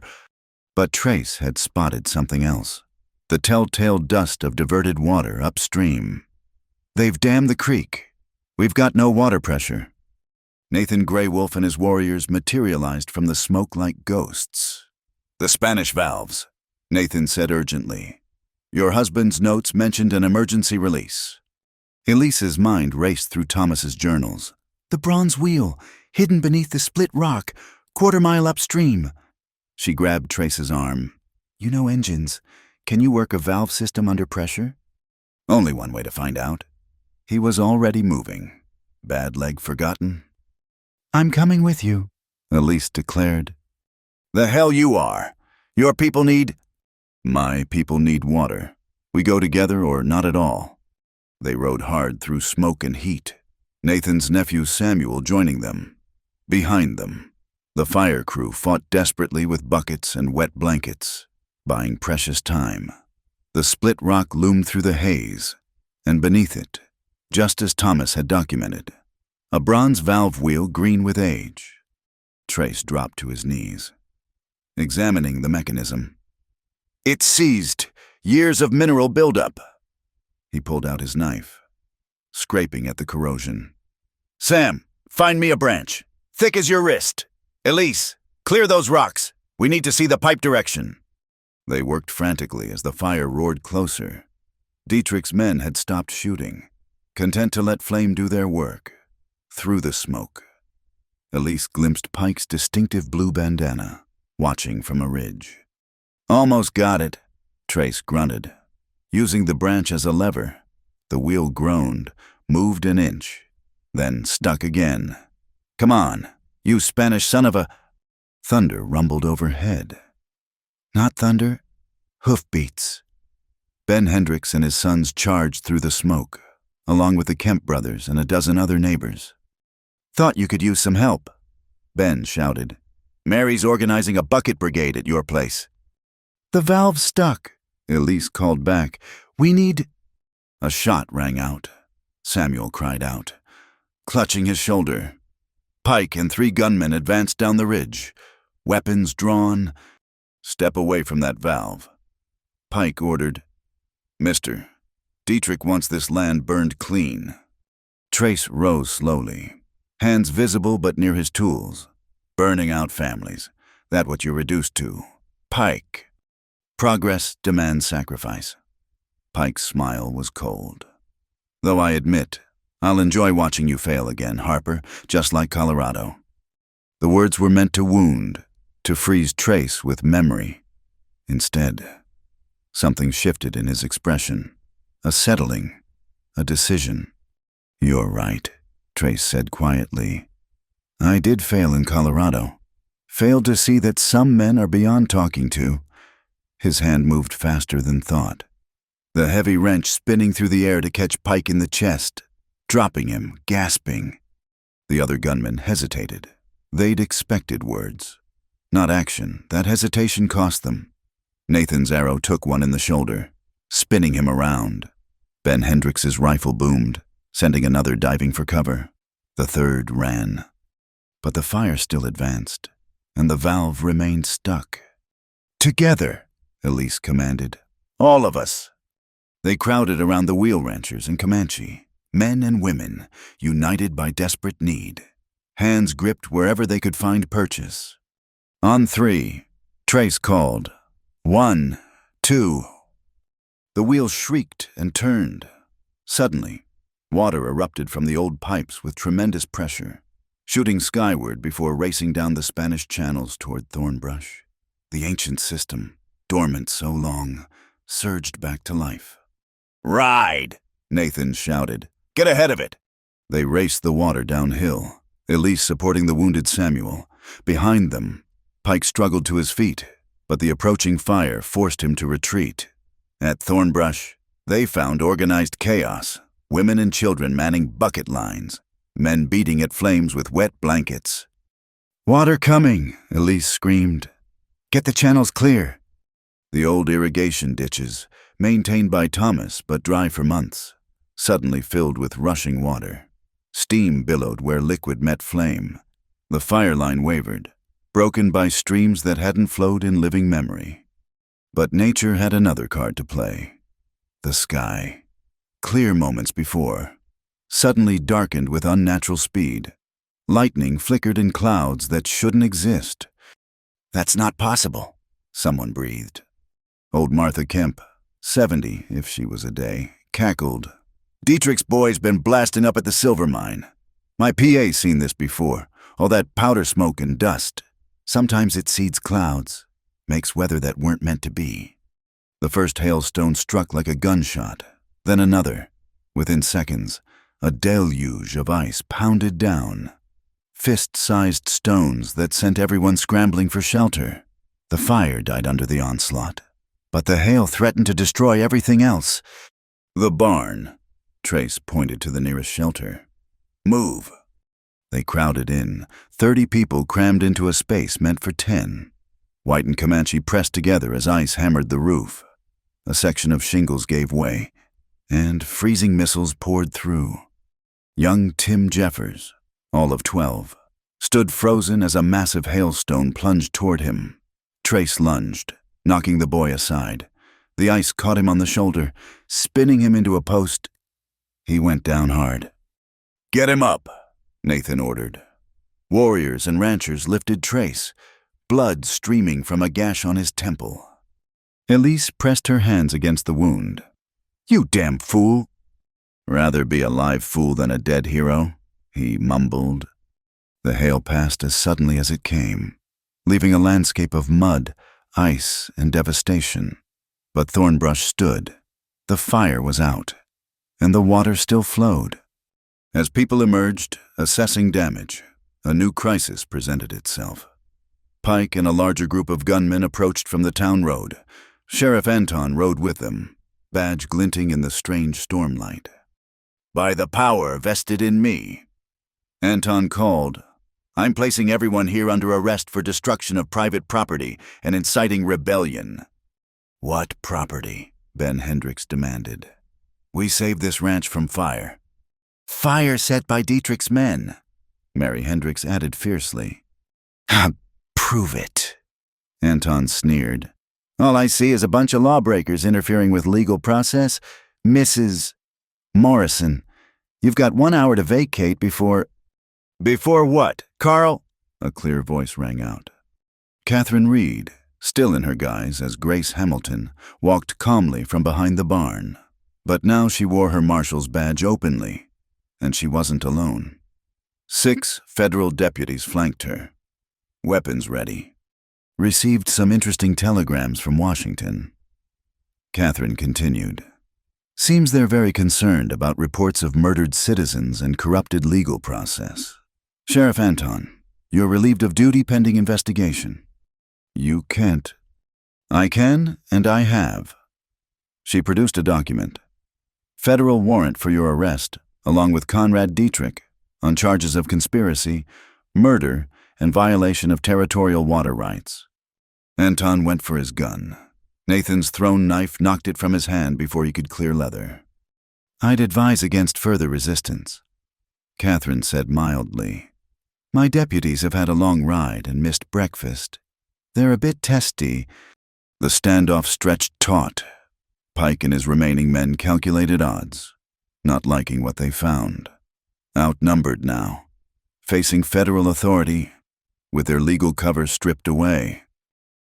But Trace had spotted something else. The telltale dust of diverted water upstream. They've dammed the creek. We've got no water pressure. Nathan Grey Wolf and his warriors materialized from the smoke like ghosts. The Spanish valves, Nathan said urgently. Your husband's notes mentioned an emergency release. Elise's mind raced through Thomas's journals. The bronze wheel, hidden beneath the split rock, quarter-mile upstream. She grabbed Trace's arm. You know engines. Can you work a valve system under pressure? Only one way to find out. He was already moving. Bad leg forgotten? I'm coming with you, Elise declared. The hell you are. Your people need... My people need water. We go together or not at all. They rode hard through smoke and heat, Nathan's nephew Samuel joining them. Behind them, the fire crew fought desperately with buckets and wet blankets, buying precious time. The split rock loomed through the haze, and beneath it, just as Thomas had documented, a bronze valve wheel green with age. Trace dropped to his knees, examining the mechanism. It's seized. Years of mineral buildup. He pulled out his knife, scraping at the corrosion. Sam, find me a branch, thick as your wrist. Elise, clear those rocks. We need to see the pipe direction. They worked frantically as the fire roared closer. Dietrich's men had stopped shooting, content to let flame do their work. Through the smoke, Elise glimpsed Pike's distinctive blue bandana, watching from a ridge. Almost got it, Trace grunted. Using the branch as a lever, the wheel groaned, moved an inch, then stuck again. Come on, you Spanish son of a... Thunder rumbled overhead. Not thunder, hoofbeats. Ben Hendricks and his sons charged through the smoke, along with the Kemp brothers and a dozen other neighbors. Thought you could use some help, Ben shouted. Mary's organizing a bucket brigade at your place." "The valve's stuck," Elise called back. "We need—" A shot rang out. Samuel cried out, clutching his shoulder. Pike and 3 gunmen advanced down the ridge, weapons drawn. "Step away from that valve." Pike ordered, "Mister, Dietrich wants this land burned clean." Trace rose slowly, hands visible but near his tools. "Burning out families. That what you're reduced to. Pike. Progress demands sacrifice." Pike's smile was cold. "Though I admit, I'll enjoy watching you fail again, Harper, just like Colorado." The words were meant to wound, to freeze Trace with memory. Instead, something shifted in his expression. A settling, a decision. "You're right," Trace said quietly. "I did fail in Colorado. Failed to see that some men are beyond talking to." His hand moved faster than thought, the heavy wrench spinning through the air to catch Pike in the chest, dropping him, gasping. The other gunmen hesitated. They'd expected words, not action. That hesitation cost them. Nathan's arrow took one in the shoulder, spinning him around. Ben Hendrix's rifle boomed, sending another diving for cover. The third ran. But the fire still advanced, and the valve remained stuck. "Together," Elise commanded. "All of us." They crowded around the wheel ranchers and Comanche, men and women, united by desperate need, hands gripped wherever they could find purchase. On 3, Trace called. 1, 2. The wheel shrieked and turned. Suddenly, water erupted from the old pipes with tremendous pressure, shooting skyward before racing down the Spanish channels toward Thornbrush. The ancient system, dormant so long, surged back to life. "Ride!" Nathan shouted. "Get ahead of it!" They raced the water downhill, Elise supporting the wounded Samuel. Behind them, Pike struggled to his feet, but the approaching fire forced him to retreat. At Thornbrush, they found organized chaos, women and children manning bucket lines, men beating at flames with wet blankets. "Water coming!" Elise screamed. "Get the channels clear!" The old irrigation ditches, maintained by Thomas but dry for months, suddenly filled with rushing water. Steam billowed where liquid met flame. The fire line wavered, broken by streams that hadn't flowed in living memory. But nature had another card to play. The sky, clear moments before, suddenly darkened with unnatural speed. Lightning flickered in clouds that shouldn't exist. "That's not possible," someone breathed. Old Martha Kemp, 70 if she was a day, cackled. "Dietrich's boy's been blasting up at the silver mine. My PA's seen this before, all that powder smoke and dust. Sometimes it seeds clouds, makes weather that weren't meant to be." The first hailstone struck like a gunshot, then another. Within seconds, a deluge of ice pounded down. Fist-sized stones that sent everyone scrambling for shelter. The fire died under the onslaught, but the hail threatened to destroy everything else. "The barn," Trace pointed to the nearest shelter. "Move." They crowded in, 30 people crammed into a space meant for 10. White and Comanche pressed together as ice hammered the roof. A section of shingles gave way, and freezing missiles poured through. Young Tim Jeffers, all of 12, stood frozen as a massive hailstone plunged toward him. Trace lunged, knocking the boy aside. The ice caught him on the shoulder, spinning him into a post. He went down hard. "Get him up," Nathan ordered. Warriors and ranchers lifted Trace, blood streaming from a gash on his temple. Elise pressed her hands against the wound. "You damn fool!" "Rather be a live fool than a dead hero," he mumbled. The hail passed as suddenly as it came, leaving a landscape of mud, ice, and devastation. But Thornbrush stood. The fire was out, and the water still flowed. As people emerged, assessing damage, a new crisis presented itself. Pike and a larger group of gunmen approached from the town road. Sheriff Anton rode with them, badge glinting in the strange stormlight. "By the power vested in me," Anton called, I'm placing everyone here under arrest for destruction of private property and inciting rebellion." "What property?" Ben Hendricks demanded. "We saved this ranch from fire." "Fire set by Dietrich's men," Mary Hendricks added fiercely. "Prove it," Anton sneered. "All I see is a bunch of lawbreakers interfering with legal process. Mrs. Morrison, you've got 1 hour to vacate before—" "Before what, Carl?" a clear voice rang out. Catherine Reed, still in her guise as Grace Hamilton, walked calmly from behind the barn. But now she wore her marshal's badge openly, and she wasn't alone. 6 federal deputies flanked her, weapons ready. "Received some interesting telegrams from Washington." Catherine continued. "Seems they're very concerned about reports of murdered citizens and corrupted legal process. Sheriff Anton, you're relieved of duty pending investigation." "You can't." "I can, and I have." She produced a document. "Federal warrant for your arrest, along with Conrad Dietrich, on charges of conspiracy, murder, and violation of territorial water rights." Anton went for his gun. Nathan's thrown knife knocked it from his hand before he could clear leather. "I'd advise against further resistance," Catherine said mildly. "My deputies have had a long ride and missed breakfast. They're a bit testy." The standoff stretched taut. Pike and his remaining men calculated odds, not liking what they found. Outnumbered now, facing federal authority, with their legal cover stripped away.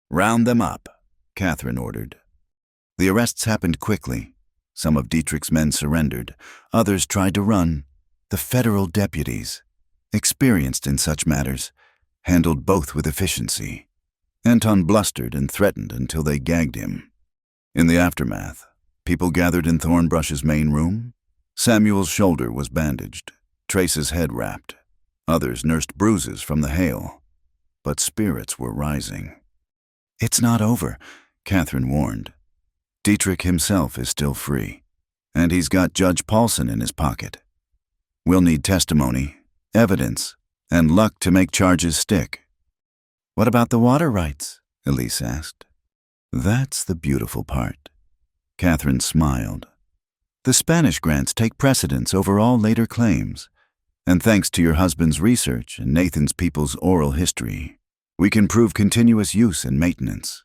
"Round them up," Catherine ordered. The arrests happened quickly. Some of Dietrich's men surrendered. Others tried to run. The federal deputies, experienced in such matters, handled both with efficiency. Anton blustered and threatened until they gagged him. In the aftermath, people gathered in Thornbrush's main room. Samuel's shoulder was bandaged, Trace's head wrapped. Others nursed bruises from the hail. But spirits were rising. "It's not over," Catherine warned. "Dietrich himself is still free, and he's got Judge Paulson in his pocket. We'll need testimony, evidence, and luck to make charges stick." "What about the water rights?" Elise asked. "That's the beautiful part." Catherine smiled. "The Spanish grants take precedence over all later claims, and thanks to your husband's research and Nathan's people's oral history, we can prove continuous use and maintenance.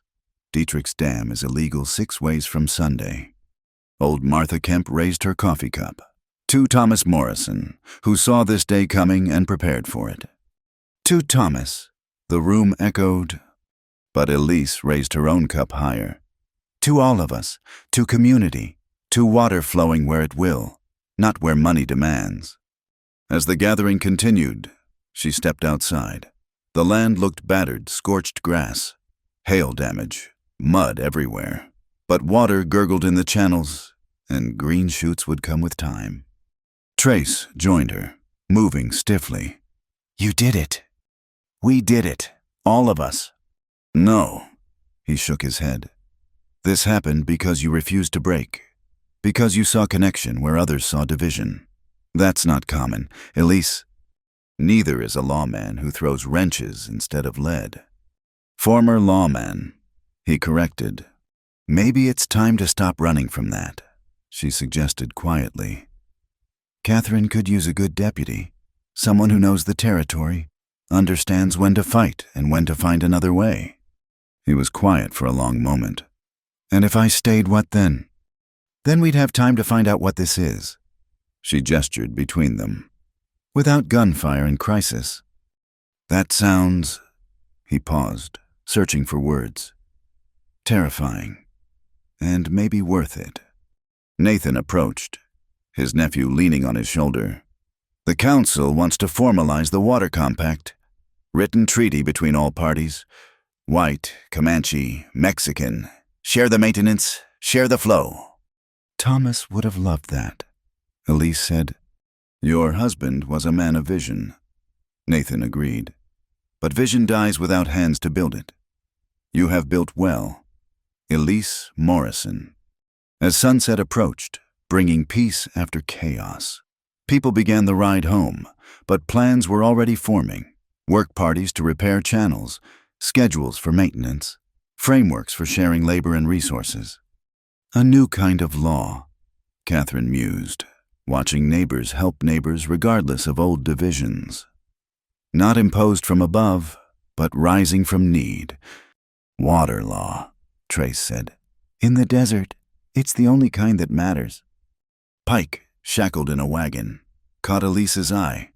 Dietrich's dam is illegal 6 ways from Sunday." Old Martha Kemp raised her coffee cup. "To Thomas Morrison, who saw this day coming and prepared for it." "To Thomas," the room echoed, but Elise raised her own cup higher. "To all of us, to community, to water flowing where it will, not where money demands." As the gathering continued, she stepped outside. The land looked battered, scorched grass, hail damage, mud everywhere. But water gurgled in the channels, and green shoots would come with time. Trace joined her, moving stiffly. "You did it. We did it. All of us." "No," he shook his head. "This happened because you refused to break, because you saw connection where others saw division. That's not common. Elise, neither is a lawman who throws wrenches instead of lead." "Former lawman," he corrected. "Maybe it's time to stop running from that," she suggested quietly. "Catherine could use a good deputy, someone who knows the territory, understands when to fight and when to find another way." He was quiet for a long moment. "And if I stayed, what then?" "Then we'd have time to find out what this is." She gestured between them. "Without gunfire and crisis." "That sounds—" He paused, searching for words. "Terrifying. And maybe worth it." Nathan approached, his nephew leaning on his shoulder. "The council wants to formalize the water compact. Written treaty between all parties. White, Comanche, Mexican. Share the maintenance, share the flow." "Thomas would have loved that," Elise said. "Your husband was a man of vision," Nathan agreed. "But vision dies without hands to build it. You have built well. Elise Morrison." As sunset approached, bringing peace after chaos, people began the ride home, but plans were already forming. Work parties to repair channels, schedules for maintenance, frameworks for sharing labor and resources. A new kind of law, Catherine mused, watching neighbors help neighbors regardless of old divisions. Not imposed from above, but rising from need. Water law, Trace said. In the desert, it's the only kind that matters. Pike, shackled in a wagon, caught Elise's eye.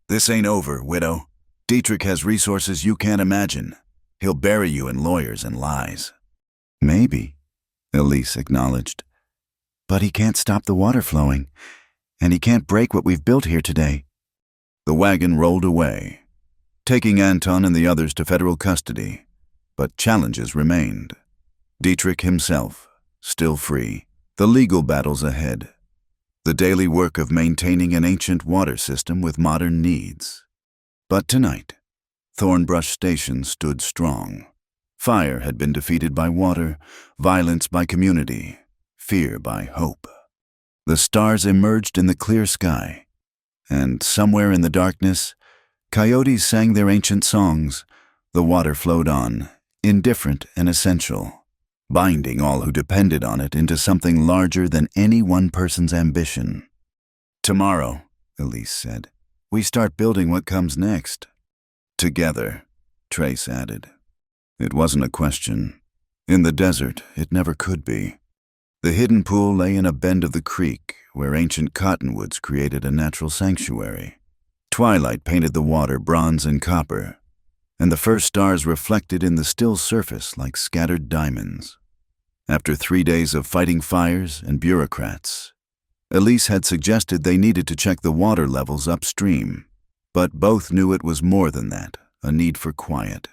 This ain't over, widow. Dietrich has resources you can't imagine. He'll bury you in lawyers and lies. Maybe, Elise acknowledged. But he can't stop the water flowing, and he can't break what we've built here today. The wagon rolled away, taking Anton and the others to federal custody, but challenges remained. Dietrich himself, still free, the legal battles ahead, the daily work of maintaining an ancient water system with modern needs. But tonight, Thornbrush Station stood strong. Fire had been defeated by water, violence by community, fear by hope. The stars emerged in the clear sky, and somewhere in the darkness, coyotes sang their ancient songs. The water flowed on, indifferent and essential, binding all who depended on it into something larger than any one person's ambition. Tomorrow, Elise said, we start building what comes next. Together, Trace added. It wasn't a question. In the desert, it never could be. The hidden pool lay in a bend of the creek where ancient cottonwoods created a natural sanctuary. Twilight painted the water bronze and copper, and the first stars reflected in the still surface like scattered diamonds. After 3 days of fighting fires and bureaucrats, Elise had suggested they needed to check the water levels upstream, but both knew it was more than that, a need for quiet,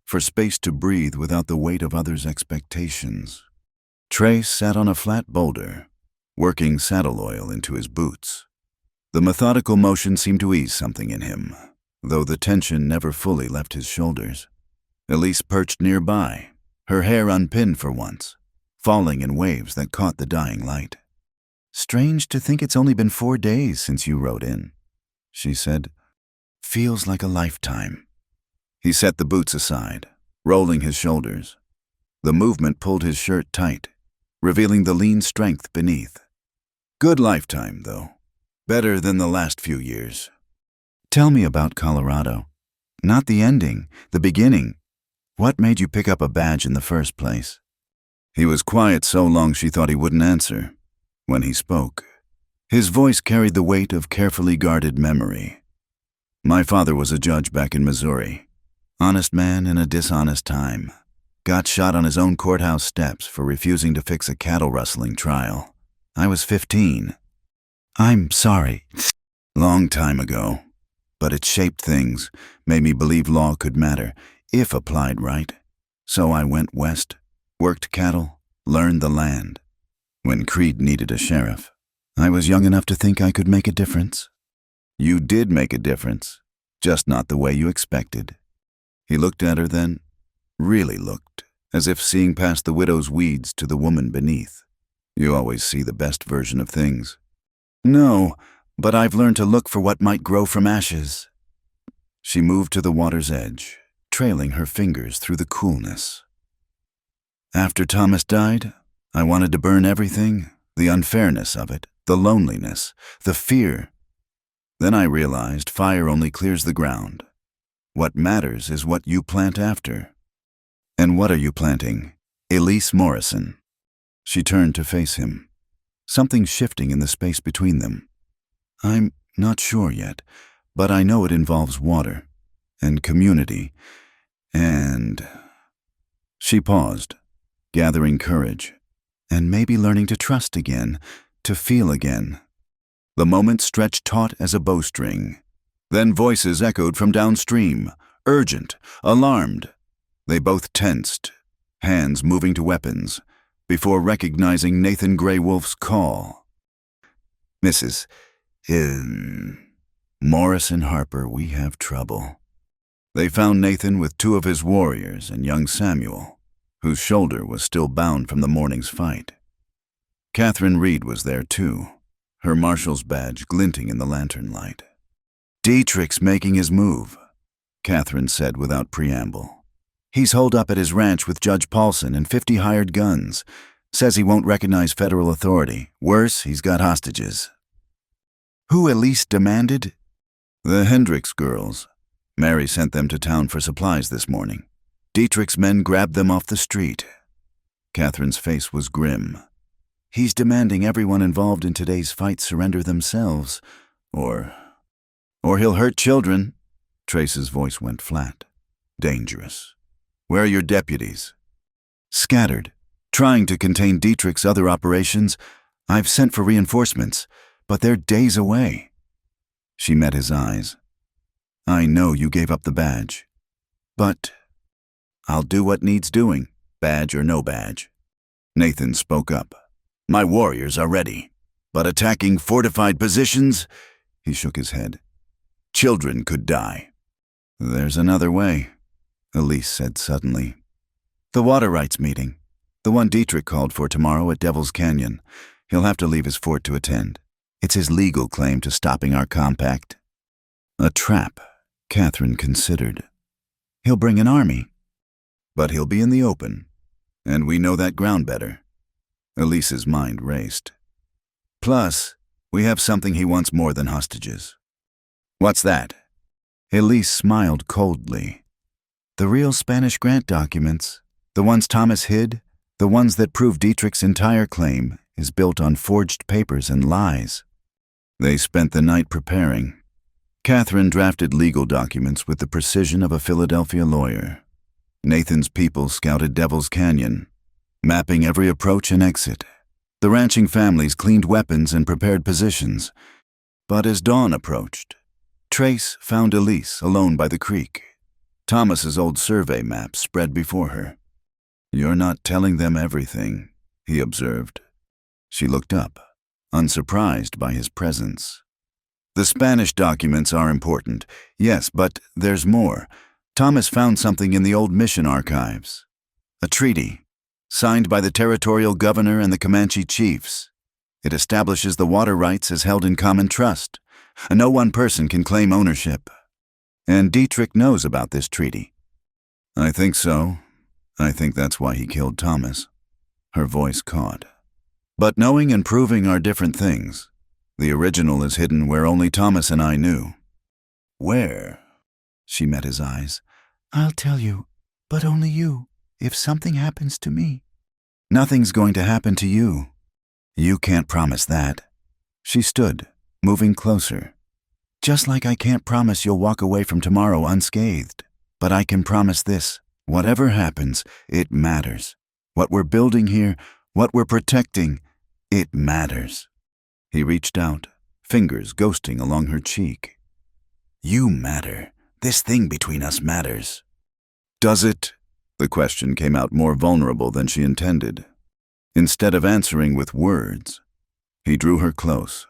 for space to breathe without the weight of others' expectations. Trace sat on a flat boulder, working saddle oil into his boots. The methodical motion seemed to ease something in him, though the tension never fully left his shoulders. Elise perched nearby, her hair unpinned for once, falling in waves that caught the dying light. Strange to think it's only been 4 days since you rode in, she said. Feels like a lifetime. He set the boots aside, rolling his shoulders. The movement pulled his shirt tight, revealing the lean strength beneath. Good lifetime, though. Better than the last few years. Tell me about Colorado. Not the ending, the beginning. What made you pick up a badge in the first place? He was quiet so long she thought he wouldn't answer. When he spoke, his voice carried the weight of carefully guarded memory. My father was a judge back in Missouri. Honest man in a dishonest time. Got shot on his own courthouse steps for refusing to fix a cattle rustling trial. I was 15. I'm sorry. Long time ago. But it shaped things, made me believe law could matter, if applied right. So I went west, worked cattle, learned the land. When Creed needed a sheriff, I was young enough to think I could make a difference. You did make a difference, just not the way you expected. He looked at her then, really looked, as if seeing past the widow's weeds to the woman beneath. You always see the best version of things. No, but I've learned to look for what might grow from ashes. She moved to the water's edge, trailing her fingers through the coolness. After Thomas died, I wanted to burn everything, the unfairness of it, the loneliness, the fear. Then I realized fire only clears the ground. What matters is what you plant after. And what are you planting? Elise Morrison. She turned to face him, something shifting in the space between them. I'm not sure yet, but I know it involves water, and community, and... She paused, gathering courage, and maybe learning to trust again, to feel again. The moment stretched taut as a bowstring. Then voices echoed from downstream, urgent, alarmed. They both tensed, hands moving to weapons, before recognizing Nathan Grey Wolf's call. Mrs. Morrison Harper, we have trouble. They found Nathan with 2 of his warriors and young Samuel, whose shoulder was still bound from the morning's fight. Catherine Reed was there too, her marshal's badge glinting in the lantern light. Dietrich's making his move. Catherine said without preamble. He's holed up at his ranch with Judge Paulson and 50 hired guns. Says he won't recognize federal authority. Worse, he's got hostages. Who Elise demanded? The Hendricks girls. Mary sent them to town for supplies this morning. Dietrich's men grabbed them off the street. Catherine's face was grim. He's demanding everyone involved in today's fight surrender themselves, or he'll hurt children. Trace's voice went flat. Dangerous. Where are your deputies? Scattered, trying to contain Dietrich's other operations. I've sent for reinforcements, but they're days away. She met his eyes. I know you gave up the badge, but I'll do what needs doing, badge or no badge. Nathan spoke up. My warriors are ready, but attacking fortified positions? He shook his head. Children could die. There's another way, Elise said suddenly. The water rights meeting, the one Dietrich called for tomorrow at Devil's Canyon. He'll have to leave his fort to attend. It's his legal claim to stopping our compact. A trap, Catherine considered. He'll bring an army. But he'll be in the open, and we know that ground better. Elise's mind raced. Plus, we have something he wants more than hostages. What's that? Elise smiled coldly. The real Spanish grant documents, the ones Thomas hid, the ones that prove Dietrich's entire claim is built on forged papers and lies. They spent the night preparing. Catherine drafted legal documents with the precision of a Philadelphia lawyer. Nathan's people scouted Devil's Canyon, mapping every approach and exit. The ranching families cleaned weapons and prepared positions. But as dawn approached, Trace found Elise alone by the creek. Thomas's old survey map spread before her. You're not telling them everything, he observed. She looked up, unsurprised by his presence. The Spanish documents are important, yes, but there's more. Thomas found something in the old mission archives. A treaty, signed by the territorial governor and the Comanche chiefs. It establishes the water rights as held in common trust. No one person can claim ownership. And Dietrich knows about this treaty. I think so. I think that's why he killed Thomas. Her voice caught. But knowing and proving are different things. The original is hidden where only Thomas and I knew. Where? She met his eyes. I'll tell you, but only you, if something happens to me. Nothing's going to happen to you. You can't promise that. She stood, moving closer. Just like I can't promise you'll walk away from tomorrow unscathed. But I can promise this. Whatever happens, it matters. What we're building here, what we're protecting, it matters. He reached out, fingers ghosting along her cheek. You matter. This thing between us matters. Does it? The question came out more vulnerable than she intended. Instead of answering with words, he drew her close.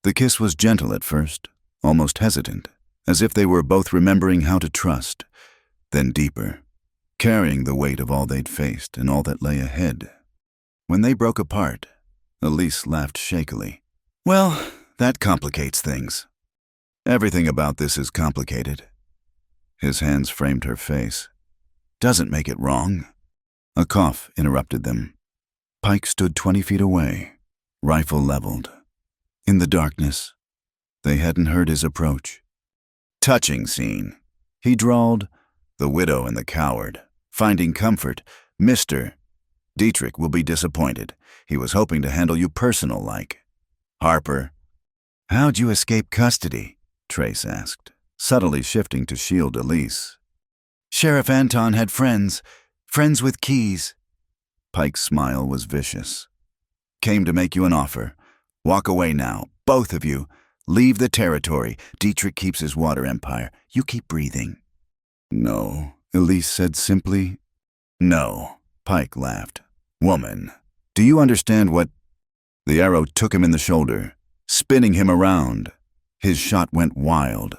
The kiss was gentle at first, almost hesitant, as if they were both remembering how to trust, then deeper, carrying the weight of all they'd faced and all that lay ahead. When they broke apart, Elise laughed shakily. Well, that complicates things. Everything about this is complicated. His hands framed her face. Doesn't make it wrong. A cough interrupted them. Pike stood 20 feet away, rifle leveled. In the darkness, they hadn't heard his approach. Touching scene. He drawled, the widow and the coward. Finding comfort, Mr. Dietrich will be disappointed. He was hoping to handle you personal-like. Harper. How'd you escape custody? Trace asked, subtly shifting to shield Elise. Sheriff Anton had friends with keys. Pike's smile was vicious. Came to make you an offer. Walk away now, both of you. Leave the territory. Dietrich keeps his water empire. You keep breathing. No, Elise said simply. No, Pike laughed. Woman, do you understand what? The arrow took him in the shoulder, spinning him around. His shot went wild.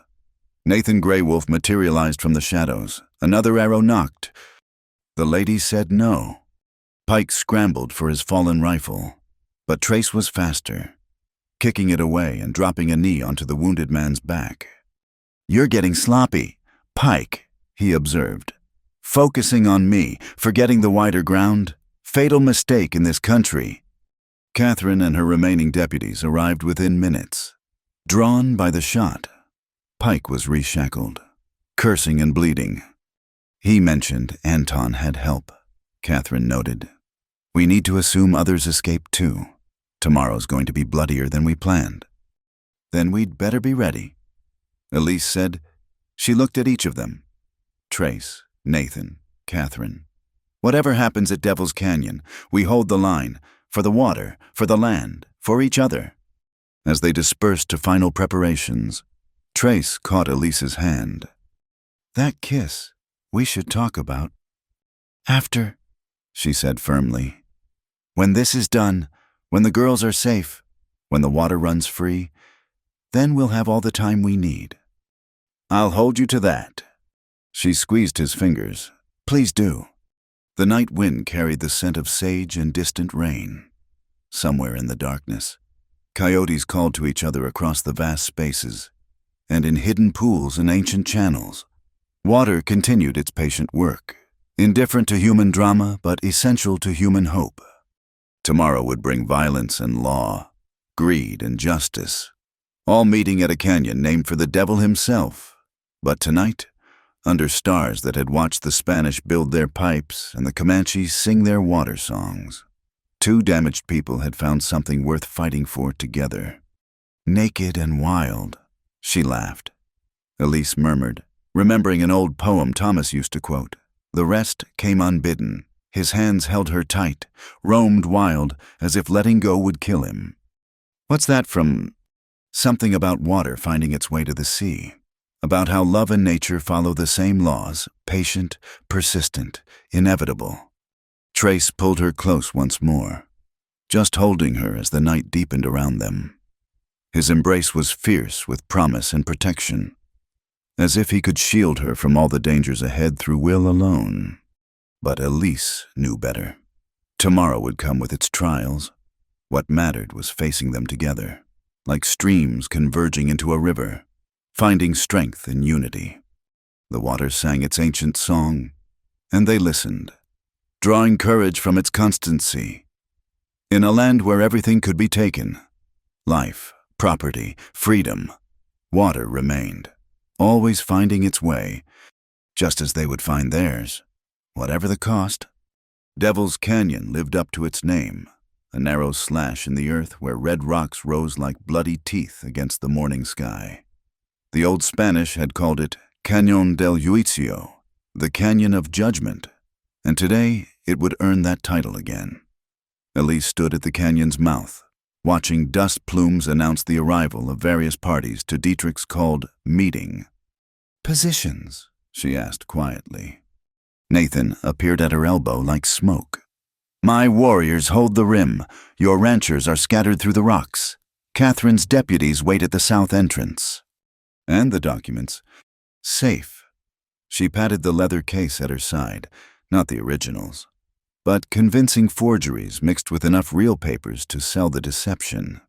Nathan Greywolf materialized from the shadows. Another arrow knocked. The lady said no. Pike scrambled for his fallen rifle, but Trace was faster, kicking it away and dropping a knee onto the wounded man's back. You're getting sloppy. Pike, he observed. Focusing on me, forgetting the wider ground. Fatal mistake in this country. Catherine and her remaining deputies arrived within minutes. Drawn by the shot, Pike was reshackled, cursing and bleeding. He mentioned Anton had help, Catherine noted. We need to assume others escaped too. Tomorrow's going to be bloodier than we planned. Then we'd better be ready, Elise said. She looked at each of them. Trace, Nathan, Catherine. Whatever happens at Devil's Canyon, we hold the line, for the water, for the land, for each other. As they dispersed to final preparations, Trace caught Elise's hand. That kiss, we should talk about. After, she said firmly. When this is done, when the girls are safe, when the water runs free, then we'll have all the time we need. I'll hold you to that. She squeezed his fingers. Please do. The night wind carried the scent of sage and distant rain. Somewhere in the darkness, coyotes called to each other across the vast spaces, and in hidden pools and ancient channels, water continued its patient work, indifferent to human drama but essential to human hope. Tomorrow would bring violence and law, greed and justice, all meeting at a canyon named for the devil himself. But tonight, under stars that had watched the Spanish build their pipes and the Comanches sing their water songs, two damaged people had found something worth fighting for together. Naked and wild, she laughed. Elise murmured, remembering an old poem Thomas used to quote. The rest came unbidden. His hands held her tight, roamed wild, as if letting go would kill him. What's that from? Something about water finding its way to the sea. About how love and nature follow the same laws, patient, persistent, inevitable. Trace pulled her close once more, just holding her as the night deepened around them. His embrace was fierce with promise and protection, as if he could shield her from all the dangers ahead through will alone. But Elise knew better. Tomorrow would come with its trials. What mattered was facing them together, like streams converging into a river, finding strength in unity. The water sang its ancient song, and they listened, drawing courage from its constancy. In a land where everything could be taken, life, property, freedom, water remained, always finding its way, just as they would find theirs, whatever the cost. Devil's Canyon lived up to its name, a narrow slash in the earth where red rocks rose like bloody teeth against the morning sky. The old Spanish had called it Cañón del Juicio, the Canyon of Judgment, and today it would earn that title again. Elise stood at the canyon's mouth, watching dust plumes announce the arrival of various parties to Dietrich's called meeting. Positions, she asked quietly. Nathan appeared at her elbow like smoke. My warriors hold the rim. Your ranchers are scattered through the rocks. Catherine's deputies wait at the south entrance. And the documents. Safe. She patted the leather case at her side, not the originals, but convincing forgeries mixed with enough real papers to sell the deception.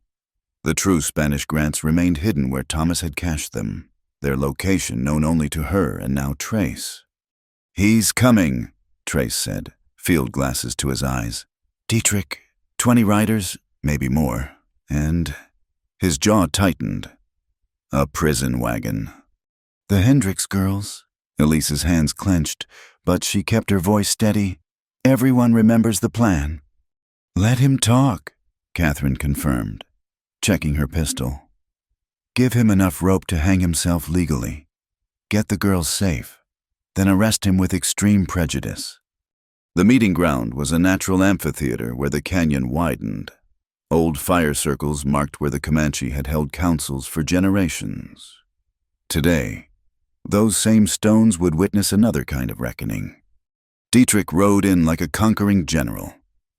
The true Spanish grants remained hidden where Thomas had cached them, their location known only to her and now Trace. He's coming, Trace said, field glasses to his eyes. Dietrich, 20 riders, maybe more, and his jaw tightened. A prison wagon. The Hendricks girls. Elise's hands clenched, but she kept her voice steady. Everyone remembers the plan. Let him talk, Catherine confirmed, checking her pistol. Give him enough rope to hang himself legally. Get the girls safe, then arrest him with extreme prejudice. The meeting ground was a natural amphitheater where the canyon widened. Old fire circles marked where the Comanche had held councils for generations. Today, those same stones would witness another kind of reckoning. Dietrich rode in like a conquering general,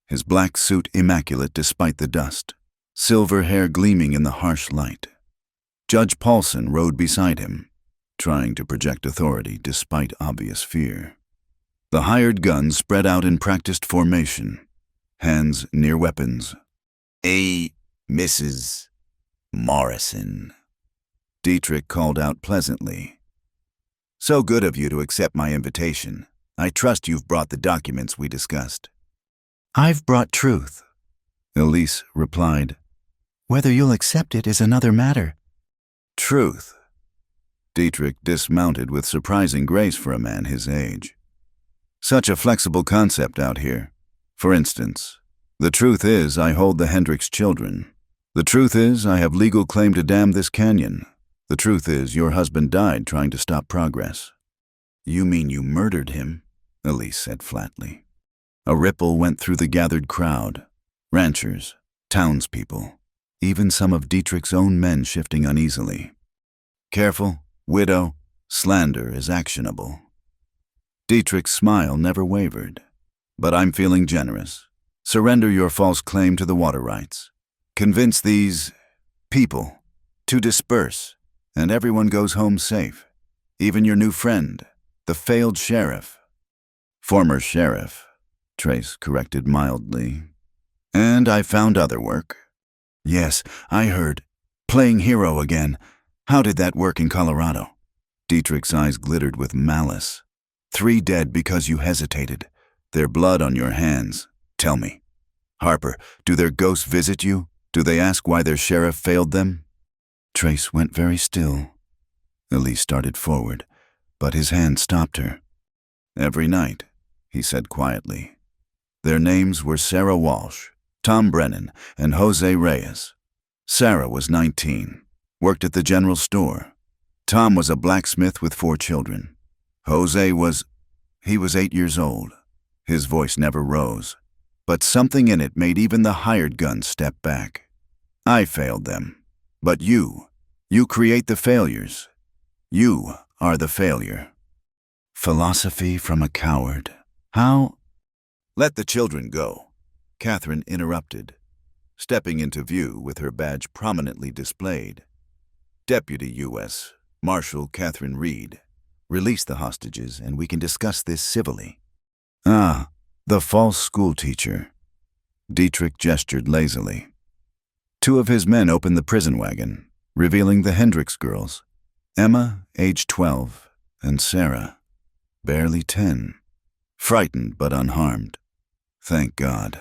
his black suit immaculate despite the dust, silver hair gleaming in the harsh light. Judge Paulson rode beside him, trying to project authority despite obvious fear. The hired guns spread out in practiced formation, hands near weapons. Mrs. Morrison, Dietrich called out pleasantly. So good of you to accept my invitation. I trust you've brought the documents we discussed. I've brought truth, Elise replied. Whether you'll accept it is another matter. Truth. Dietrich dismounted with surprising grace for a man his age. Such a flexible concept out here. For instance, the truth is I hold the Hendricks children. The truth is I have legal claim to dam this canyon. The truth is your husband died trying to stop progress. You mean you murdered him? Elise said flatly. A ripple went through the gathered crowd. Ranchers, townspeople, even some of Dietrich's own men shifting uneasily. Careful, widow, slander is actionable. Dietrich's smile never wavered. But I'm feeling generous. Surrender your false claim to the water rights. Convince these people to disperse, and everyone goes home safe. Even your new friend, the failed sheriff. Former sheriff, Trace corrected mildly. And I found other work. Yes, I heard. Playing hero again. How did that work in Colorado? Dietrich's eyes glittered with malice. 3 dead because you hesitated. Their blood on your hands. Tell me. Harper, do their ghosts visit you? Do they ask why their sheriff failed them? Trace went very still. Elise started forward, but his hand stopped her. Every night, he said quietly. Their names were Sarah Walsh, Tom Brennan, and Jose Reyes. Sarah was 19, worked at the general store. Tom was a blacksmith with 4 children. Jose was 8 years old. His voice never rose, but something in it made even the hired guns step back. I failed them, but you create the failures. You are the failure. Philosophy from a coward. How? Let the children go, Catherine interrupted, stepping into view with her badge prominently displayed. Deputy U.S. Marshal Catherine Reed, release the hostages and we can discuss this civilly. Ah, the false schoolteacher. Dietrich gestured lazily. 2 of his men opened the prison wagon, revealing the Hendricks girls, Emma, age 12, and Sarah, barely 10, frightened but unharmed. Thank God.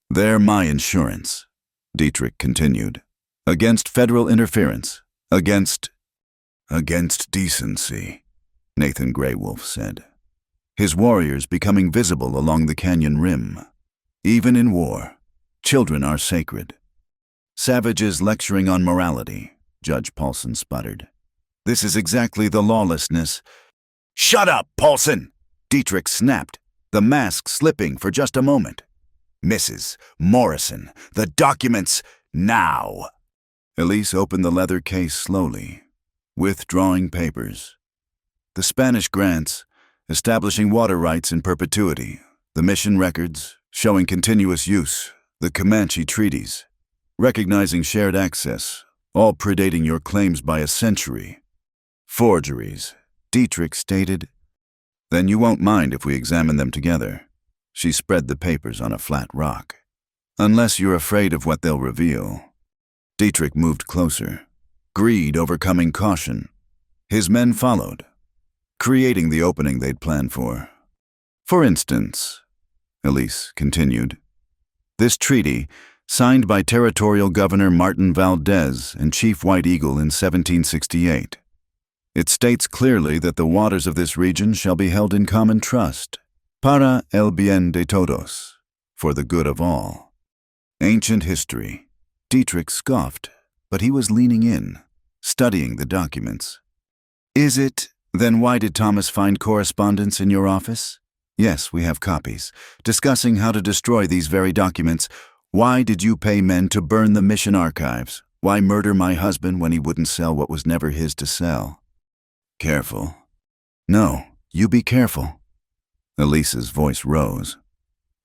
They're my insurance, Dietrich continued, against federal interference, against decency, Nathan Graywolf said. His warriors becoming visible along the canyon rim. Even in war, children are sacred. Savages lecturing on morality, Judge Paulson sputtered. This is exactly the lawlessness. Shut up, Paulson! Dietrich snapped, the mask slipping for just a moment. Mrs. Morrison, the documents now! Elise opened the leather case slowly, withdrawing papers. The Spanish grants, establishing water rights in perpetuity, the mission records, showing continuous use, the Comanche treaties, recognizing shared access, all predating your claims by a century. Forgeries, Dietrich stated. Then you won't mind if we examine them together. She spread the papers on a flat rock. Unless you're afraid of what they'll reveal. Dietrich moved closer, greed overcoming caution. His men followed, creating the opening they'd planned for. For instance, Elise continued, this treaty, signed by Territorial Governor Martin Valdez and Chief White Eagle in 1768. It states clearly that the waters of this region shall be held in common trust, para el bien de todos, for the good of all. Ancient history. Dietrich scoffed, but he was leaning in, studying the documents. Is it? Then why did Thomas find correspondence in your office? Yes, we have copies, discussing how to destroy these very documents. Why did you pay men to burn the mission archives? Why murder my husband when he wouldn't sell what was never his to sell? Careful. No, you be careful. Elise's voice rose,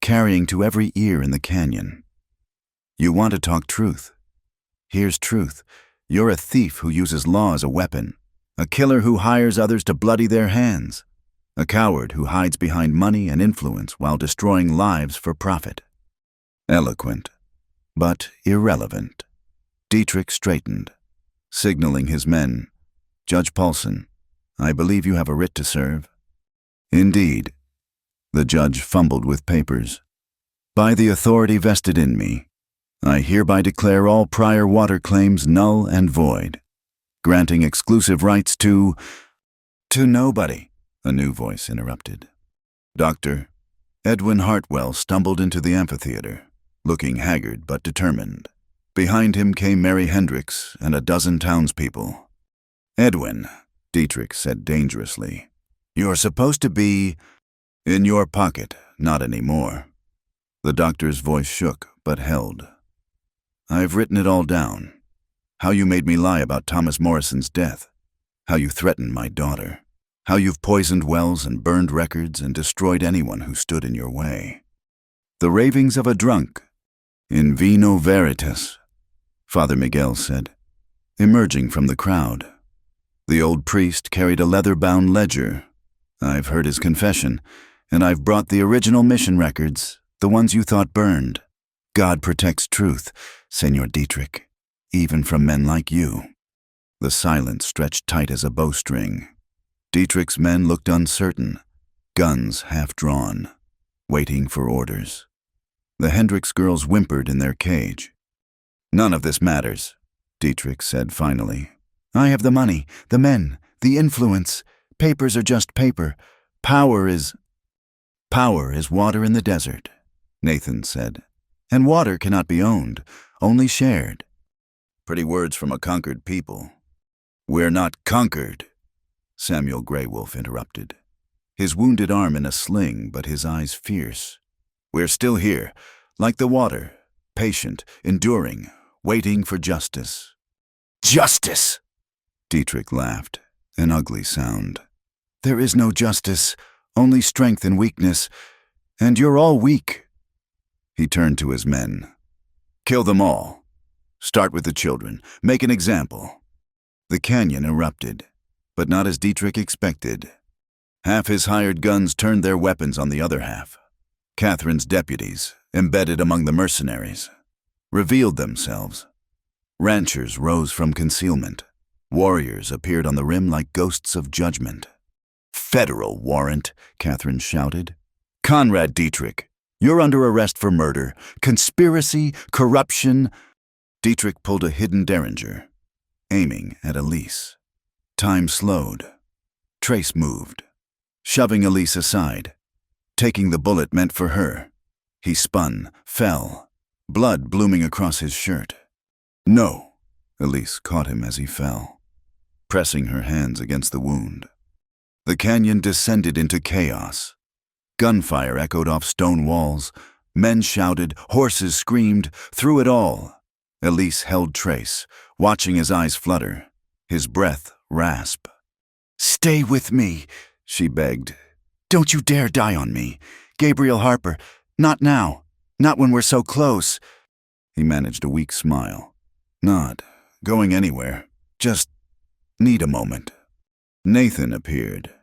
carrying to every ear in the canyon. You want to talk truth. Here's truth. You're a thief who uses law as a weapon, a killer who hires others to bloody their hands, a coward who hides behind money and influence while destroying lives for profit. Eloquent, but irrelevant. Dietrich straightened, signaling his men. Judge Paulson, I believe you have a writ to serve." "Indeed." The judge fumbled with papers. "By the authority vested in me, I hereby declare all prior water claims null and void, granting exclusive rights to—" "To nobody," a new voice interrupted. "Doctor." Edwin Hartwell stumbled into the amphitheater, looking haggard but determined. Behind him came Mary Hendricks and a dozen townspeople. "Edwin," Dietrich said dangerously, "you're supposed to be in your pocket, not anymore." The doctor's voice shook but held. "I've written it all down. How you made me lie about Thomas Morrison's death. How you threatened my daughter. How you've poisoned wells and burned records and destroyed anyone who stood in your way. The ravings of a drunk. In vino veritas," Father Miguel said, emerging from the crowd. The old priest carried a leather-bound ledger. "I've heard his confession, and I've brought the original mission records, the ones you thought burned. God protects truth, Senor Dietrich, even from men like you." The silence stretched tight as a bowstring. Dietrich's men looked uncertain, guns half drawn, waiting for orders. The Hendricks girls whimpered in their cage. "None of this matters," Dietrich said finally. "I have the money, the men, the influence. Papers are just paper. Power is water in the desert," Nathan said. "And water cannot be owned, only shared." "Pretty words from a conquered people." "We're not conquered," Samuel Greywolf interrupted, his wounded arm in a sling but his eyes fierce. "We're still here, like the water, patient, enduring, waiting for justice." "Justice!" Dietrich laughed, an ugly sound. "There is no justice, only strength and weakness, and you're all weak." He turned to his men. "Kill them all. Start with the children. Make an example." The canyon erupted, but not as Dietrich expected. Half his hired guns turned their weapons on the other half. Catherine's deputies, embedded among the mercenaries, revealed themselves. Ranchers rose from concealment. Warriors appeared on the rim like ghosts of judgment. "Federal warrant," Catherine shouted. "Conrad Dietrich, you're under arrest for murder, conspiracy, corruption." Dietrich pulled a hidden derringer, aiming at Elise. Time slowed. Trace moved, shoving Elise aside, taking the bullet meant for her. He spun, fell, blood blooming across his shirt. "No," Elise caught him as he fell, pressing her hands against the wound. The canyon descended into chaos. Gunfire echoed off stone walls. Men shouted, horses screamed. Through it all, Elise held Trace, watching his eyes flutter, his breath rasp. "Stay with me," she begged. "Don't you dare die on me. Gabriel Harper, not now. Not when we're so close." He managed a weak smile. "Not going anywhere. Just need a moment." Nathan appeared,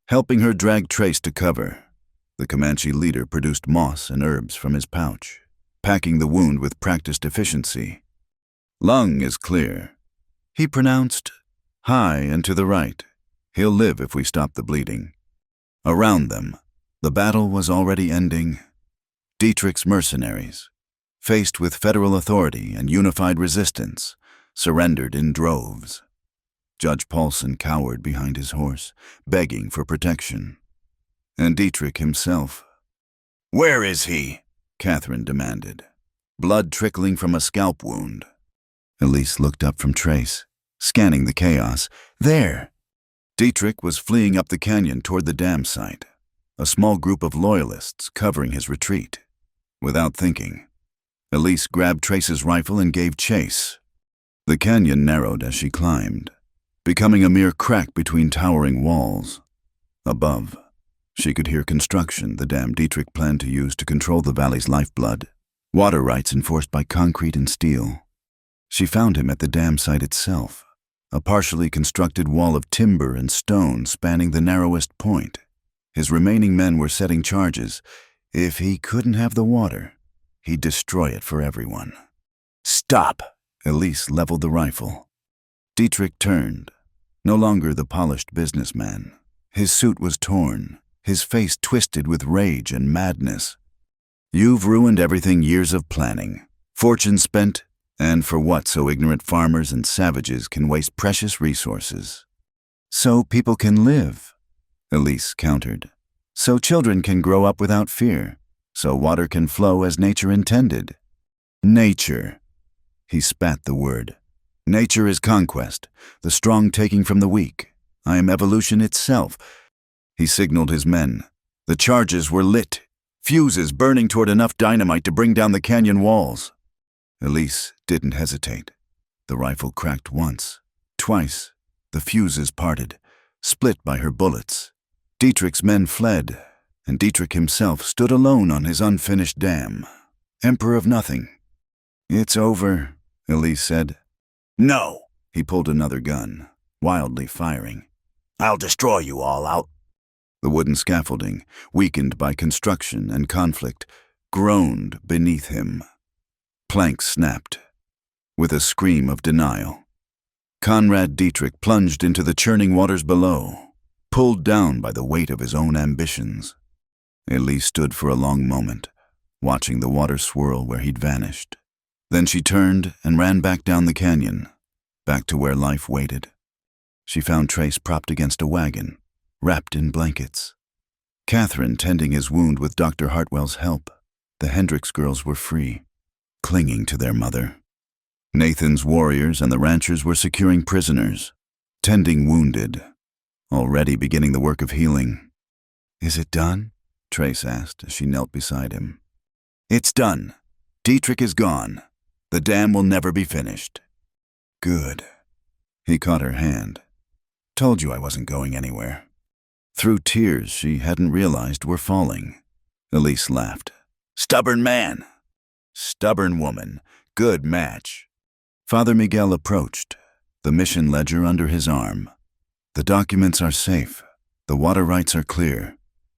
helping her drag Trace to cover. The Comanche leader produced moss and herbs from his pouch, packing the wound with practiced efficiency. "Lung is clear," he pronounced. "High and to the right. He'll live if we stop the bleeding." Around them, the battle was already ending. Dietrich's mercenaries, faced with federal authority and unified resistance, surrendered in droves. Judge Paulson cowered behind his horse, begging for protection. And Dietrich himself. "Where is he?" Catherine demanded, blood trickling from a scalp wound. Elise looked up from Trace, scanning the chaos. "There!" Dietrich was fleeing up the canyon toward the dam site, a small group of loyalists covering his retreat. Without thinking, Elise grabbed Trace's rifle and gave chase. The canyon narrowed as she climbed, becoming a mere crack between towering walls. Above, she could hear construction the dam Dietrich planned to use to control the valley's lifeblood, water rights enforced by concrete and steel. She found him at the dam site itself, a partially constructed wall of timber and stone spanning the narrowest point. His remaining men were setting charges. If he couldn't have the water, he'd destroy it for everyone. "Stop!" Elise leveled the rifle. Dietrich turned, No longer the polished businessman. His suit was torn, his face twisted with rage and madness. You've ruined everything years of planning, fortune spent, and for what so ignorant farmers and savages can waste precious resources. So people can live, Elise countered. So children can grow up without fear. So water can flow as nature intended. Nature. He spat the word. Nature is conquest, the strong taking from the weak. I am evolution itself. He signaled his men. The charges were lit, fuses burning toward enough dynamite to bring down the canyon walls. Elise didn't hesitate. The rifle cracked once, twice. The fuses parted, split by her bullets. Dietrich's men fled, and Dietrich himself stood alone on his unfinished dam, emperor of nothing. It's over, Elise said. No, He pulled another gun, wildly firing. I'll destroy you all out. The wooden scaffolding, weakened by construction and conflict, groaned beneath him. Planks snapped. With a scream of denial, Conrad Dietrich plunged into the churning waters below, pulled down by the weight of his own ambitions. Elise stood for a long moment, watching the water swirl where he'd vanished. Then she turned and ran back down the canyon, back to where life waited. She found Trace propped against a wagon, wrapped in blankets. Catherine tending his wound with Dr. Hartwell's help. The Hendricks girls were free, clinging to their mother. Nathan's warriors and the ranchers were securing prisoners, tending wounded, already beginning the work of healing. Is it done? Trace asked as she knelt beside him. It's done. Dietrich is gone. The dam will never be finished. Good. He caught her hand. Told you I wasn't going anywhere. Through tears she hadn't realized were falling. Elise laughed. Stubborn man. Stubborn woman. Good match. Father Miguel approached, the mission ledger under his arm. The documents are safe. The water rights are clear.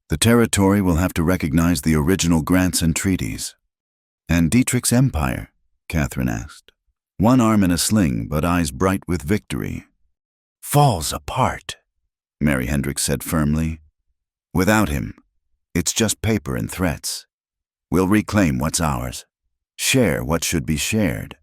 The territory will have to recognize the original grants and treaties. And Dietrich's empire? Catherine asked. One arm in a sling, but eyes bright with victory. Falls apart, Mary Hendricks said firmly. Without him, it's just paper and threats. We'll reclaim what's ours, share what should be shared.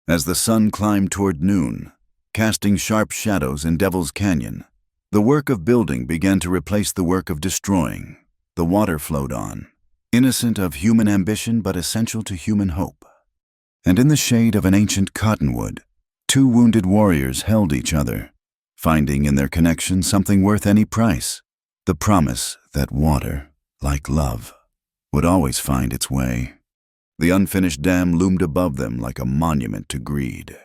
As the sun climbed toward noon, casting sharp shadows in Devil's Canyon, the work of building began to replace the work of destroying. The water flowed on, innocent of human ambition but essential to human hope. And in the shade of an ancient cottonwood, two wounded warriors held each other, finding in their connection something worth any price, the promise that water, like love, would always find its way. The unfinished dam loomed above them like a monument to greed,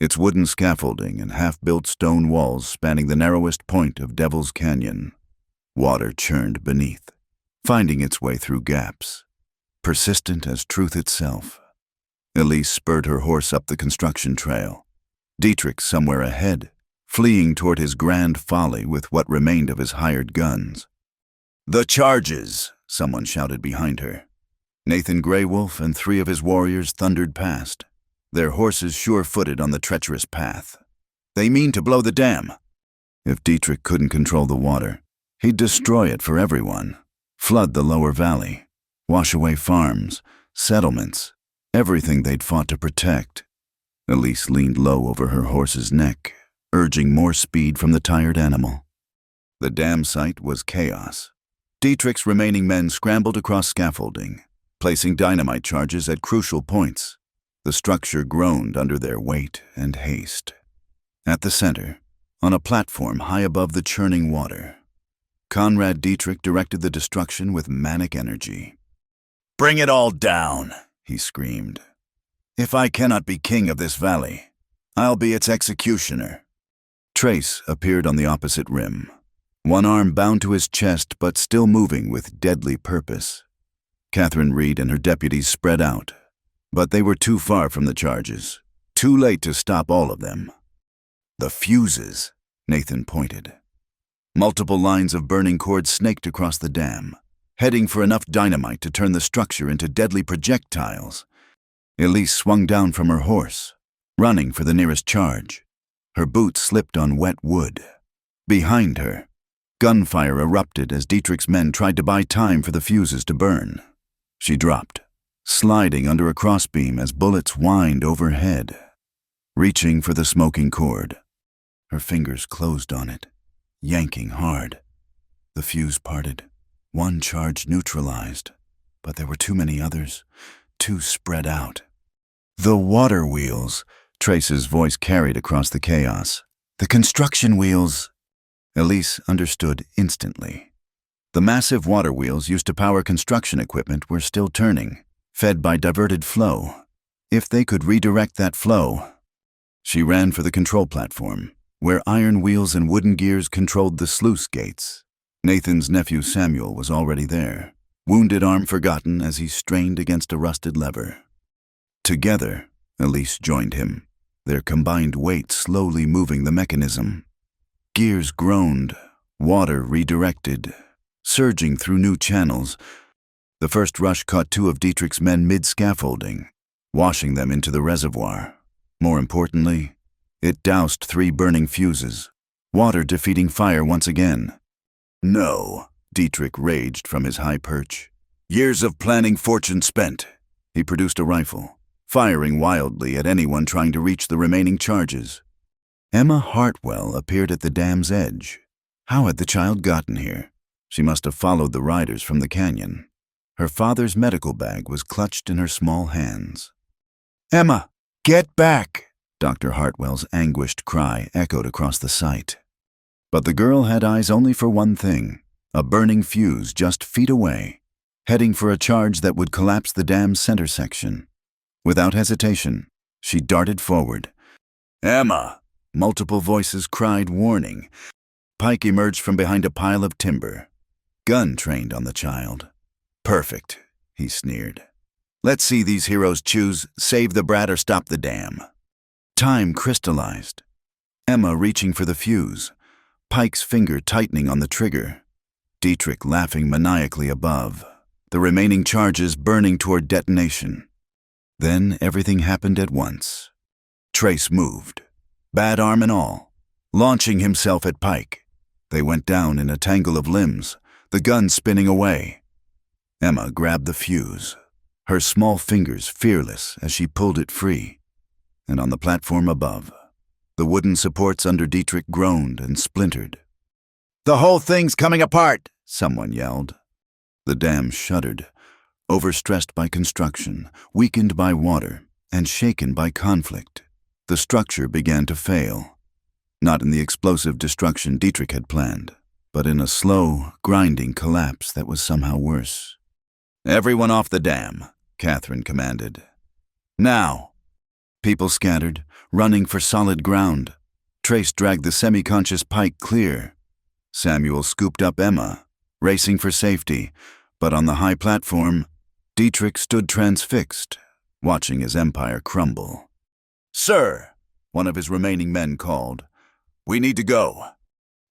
its wooden scaffolding and half-built stone walls spanning the narrowest point of Devil's Canyon. Water churned beneath, finding its way through gaps, persistent as truth itself. Elise spurred her horse up the construction trail. Dietrich somewhere ahead, fleeing toward his grand folly with what remained of his hired guns. "The charges!" someone shouted behind her. Nathan Greywolf and 3 of his warriors thundered past, their horses sure-footed on the treacherous path. "They mean to blow the dam." If Dietrich couldn't control the water, he'd destroy it for everyone, flood the lower valley, wash away farms, settlements, everything they'd fought to protect. Elise leaned low over her horse's neck, urging more speed from the tired animal. The dam site was chaos. Dietrich's remaining men scrambled across scaffolding, placing dynamite charges at crucial points. The structure groaned under their weight and haste. At the center, on a platform high above the churning water, Conrad Dietrich directed the destruction with manic energy. "Bring it all down," he screamed. "If I cannot be king of this valley, I'll be its executioner." Trace appeared on the opposite rim, one arm bound to his chest but still moving with deadly purpose. Catherine Reed and her deputies spread out, but they were too far from the charges, too late to stop all of them. "The fuses," Nathan pointed. Multiple lines of burning cords snaked across the dam, heading for enough dynamite to turn the structure into deadly projectiles. Elise swung down from her horse, running for the nearest charge. Her boots slipped on wet wood. Behind her, gunfire erupted as Dietrich's men tried to buy time for the fuses to burn. She dropped, sliding under a crossbeam as bullets whined overhead. Reaching for the smoking cord, her fingers closed on it, yanking hard. The fuse parted, one charge neutralized, but there were too many others, too spread out. The water wheels, Trace's voice carried across the chaos. The construction wheels. Elise understood instantly. The massive water wheels used to power construction equipment were still turning, fed by diverted flow. If they could redirect that flow. She ran for the control platform, where iron wheels and wooden gears controlled the sluice gates. Nathan's nephew Samuel was already there, wounded arm forgotten as he strained against a rusted lever. Together, Elise joined him, their combined weight slowly moving the mechanism. Gears groaned, water redirected, surging through new channels. The first rush caught two of Dietrich's men mid-scaffolding, washing them into the reservoir. More importantly, it doused 3 burning fuses, water defeating fire once again. No, Dietrich raged from his high perch. Years of planning, fortune spent. He produced a rifle, firing wildly at anyone trying to reach the remaining charges. Emma Hartwell appeared at the dam's edge. How had the child gotten here? She must have followed the riders from the canyon. Her father's medical bag was clutched in her small hands. Emma, get back! Dr. Hartwell's anguished cry echoed across the site. But the girl had eyes only for one thing, a burning fuse just feet away, heading for a charge that would collapse the dam's center section. Without hesitation, she darted forward. Emma! Multiple voices cried warning. Pike emerged from behind a pile of timber, gun trained on the child. Perfect, he sneered. Let's see these heroes choose save the brat or stop the dam. Time crystallized. Emma reaching for the fuse, Pike's finger tightening on the trigger, Dietrich laughing maniacally above, the remaining charges burning toward detonation. Then everything happened at once. Trace moved, bad arm and all, launching himself at Pike. They went down in a tangle of limbs, the gun spinning away. Emma grabbed the fuse, her small fingers fearless as she pulled it free. And on the platform above, the wooden supports under Dietrich groaned and splintered. The whole thing's coming apart, someone yelled. The dam shuddered, overstressed by construction, weakened by water, and shaken by conflict. The structure began to fail, not in the explosive destruction Dietrich had planned, but in a slow, grinding collapse that was somehow worse. Everyone off the dam, Catherine commanded. Now! People scattered, running for solid ground. Trace dragged the semi-conscious Pike clear. Samuel scooped up Emma, racing for safety, but on the high platform, Dietrich stood transfixed, watching his empire crumble. Sir, one of his remaining men called. We need to go.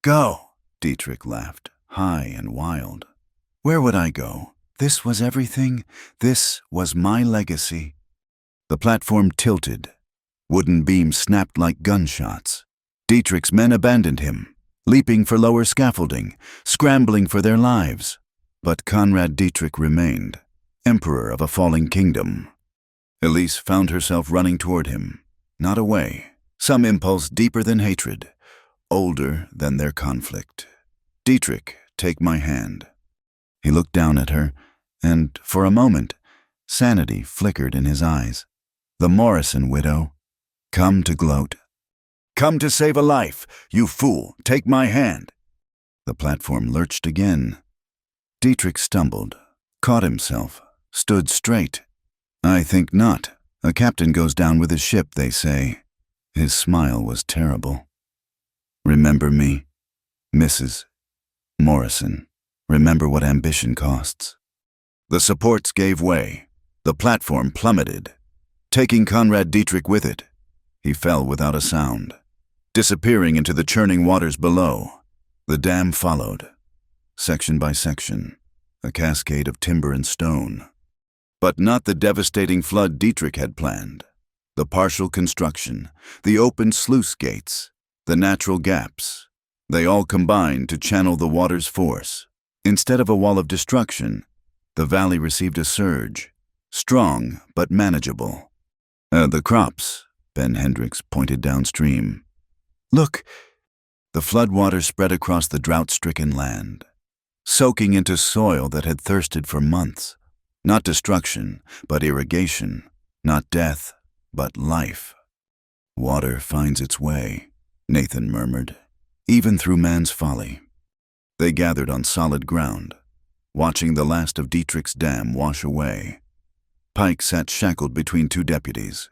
Go, Dietrich laughed, high and wild. Where would I go? This was everything. This was my legacy. The platform tilted. Wooden beams snapped like gunshots. Dietrich's men abandoned him, leaping for lower scaffolding, scrambling for their lives. But Conrad Dietrich remained, emperor of a falling kingdom. Elise found herself running toward him, not away, some impulse deeper than hatred, older than their conflict. Dietrich, take my hand. He looked down at her, and for a moment, sanity flickered in his eyes. The Morrison widow, come to gloat. Come to save a life, you fool, take my hand. The platform lurched again. Dietrich stumbled, caught himself, stood straight. I think not. A captain goes down with his ship, they say. His smile was terrible. Remember me, Mrs. Morrison. Remember what ambition costs. The supports gave way. The platform plummeted, taking Conrad Dietrich with it. He fell without a sound, disappearing into the churning waters below. The dam followed, section by section, a cascade of timber and stone. But not the devastating flood Dietrich had planned. The partial construction, the open sluice gates, the natural gaps. They all combined to channel the water's force. Instead of a wall of destruction, the valley received a surge, strong but manageable. The crops, Ben Hendricks pointed downstream. Look! The floodwater spread across the drought-stricken land, soaking into soil that had thirsted for months. Not destruction, but irrigation. Not death, but life. Water finds its way, Nathan murmured, even through man's folly. They gathered on solid ground, watching the last of Dietrich's dam wash away. Pike sat shackled between two deputies,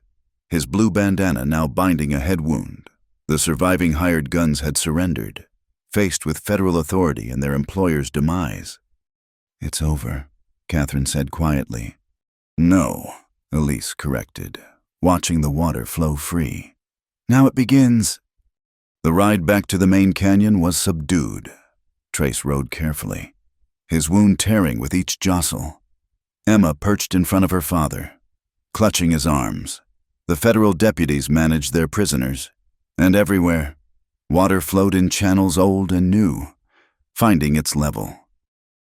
his blue bandana now binding a head wound. The surviving hired guns had surrendered, faced with federal authority and their employer's demise. "It's over," Catherine said quietly. "No," Elise corrected, watching the water flow free. "Now it begins." The ride back to the main canyon was subdued. Trace rode carefully, his wound tearing with each jostle. Emma perched in front of her father, clutching his arms. The federal deputies managed their prisoners, and everywhere, water flowed in channels old and new, finding its level.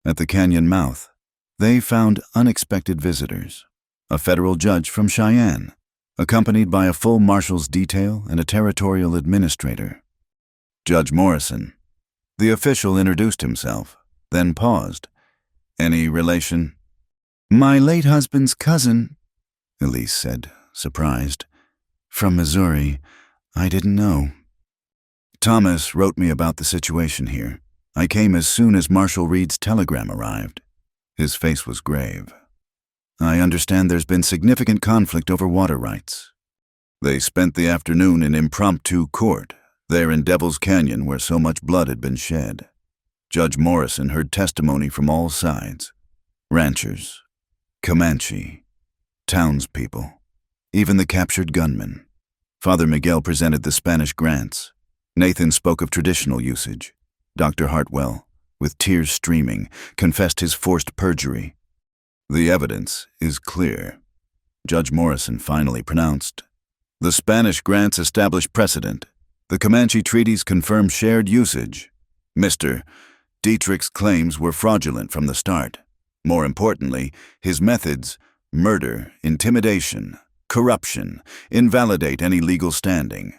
At the canyon mouth, they found unexpected visitors. A federal judge from Cheyenne, accompanied by a full marshal's detail and a territorial administrator. Judge Morrison. The official introduced himself, then paused. "Any relation?" "My late husband's cousin," Elise said, surprised. "From Missouri. I didn't know." "Thomas wrote me about the situation here. I came as soon as Marshal Reed's telegram arrived." His face was grave. "I understand there's been significant conflict over water rights." They spent the afternoon in impromptu court, there in Devil's Canyon where so much blood had been shed. Judge Morrison heard testimony from all sides. Ranchers, Comanche, townspeople, even the captured gunmen. Father Miguel presented the Spanish grants. Nathan spoke of traditional usage. Dr. Hartwell, with tears streaming, confessed his forced perjury. "The evidence is clear," Judge Morrison finally pronounced. "The Spanish grants establish precedent. The Comanche treaties confirm shared usage. Mr. Dietrich's claims were fraudulent from the start. More importantly, his methods, murder, intimidation, corruption, invalidate any legal standing."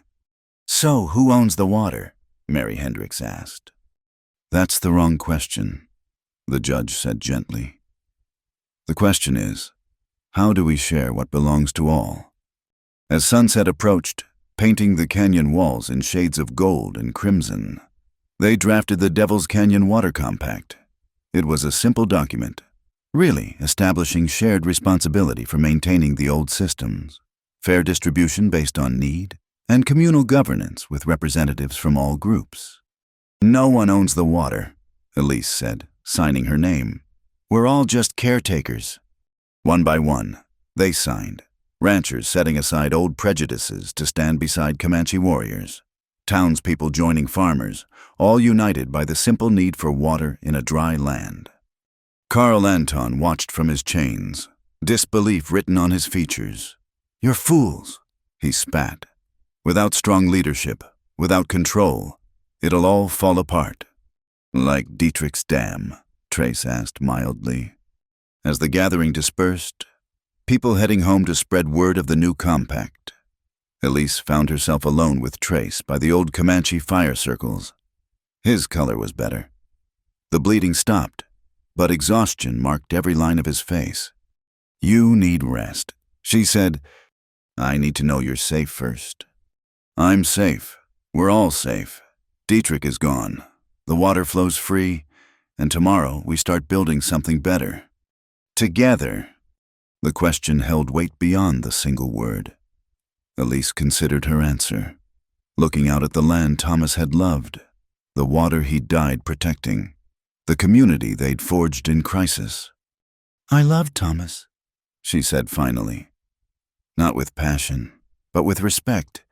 "So, who owns the water?" Mary Hendricks asked. "That's the wrong question," the judge said gently. "The question is, how do we share what belongs to all?" As sunset approached, painting the canyon walls in shades of gold and crimson, they drafted the Devil's Canyon Water Compact. It was a simple document, really establishing shared responsibility for maintaining the old systems, fair distribution based on need, and communal governance with representatives from all groups. "No one owns the water," Elise said, signing her name. "We're all just caretakers." One by one, they signed, ranchers setting aside old prejudices to stand beside Comanche warriors, townspeople joining farmers, all united by the simple need for water in a dry land. Carl Anton watched from his chains, disbelief written on his features. "You're fools," he spat. "Without strong leadership, without control, it'll all fall apart." "Like Dietrich's dam?" Trace asked mildly. As the gathering dispersed, people heading home to spread word of the new compact, Elise found herself alone with Trace by the old Comanche fire circles. His color was better. The bleeding stopped, but exhaustion marked every line of his face. "You need rest," she said. "I need to know you're safe first." "I'm safe. We're all safe. Dietrich is gone. The water flows free, and tomorrow we start building something better. Together." The question held weight beyond the single word. Elise considered her answer, looking out at the land Thomas had loved, the water he'd died protecting, the community they'd forged in crisis. "I loved Thomas," she said finally. "Not with passion, but with respect.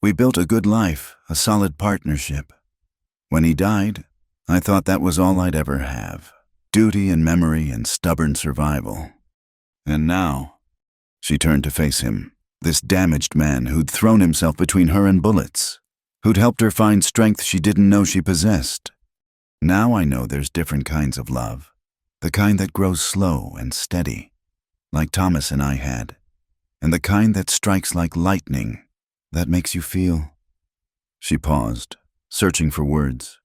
We built a good life, a solid partnership. When he died, I thought that was all I'd ever have. Duty and memory and stubborn survival. And now," she turned to face him, this damaged man who'd thrown himself between her and bullets. who'd helped her find strength she didn't know she possessed. Now I know there's different kinds of love, the kind that grows slow and steady, like Thomas and I had, and the kind that strikes like lightning, that makes you feel. She paused, searching for words.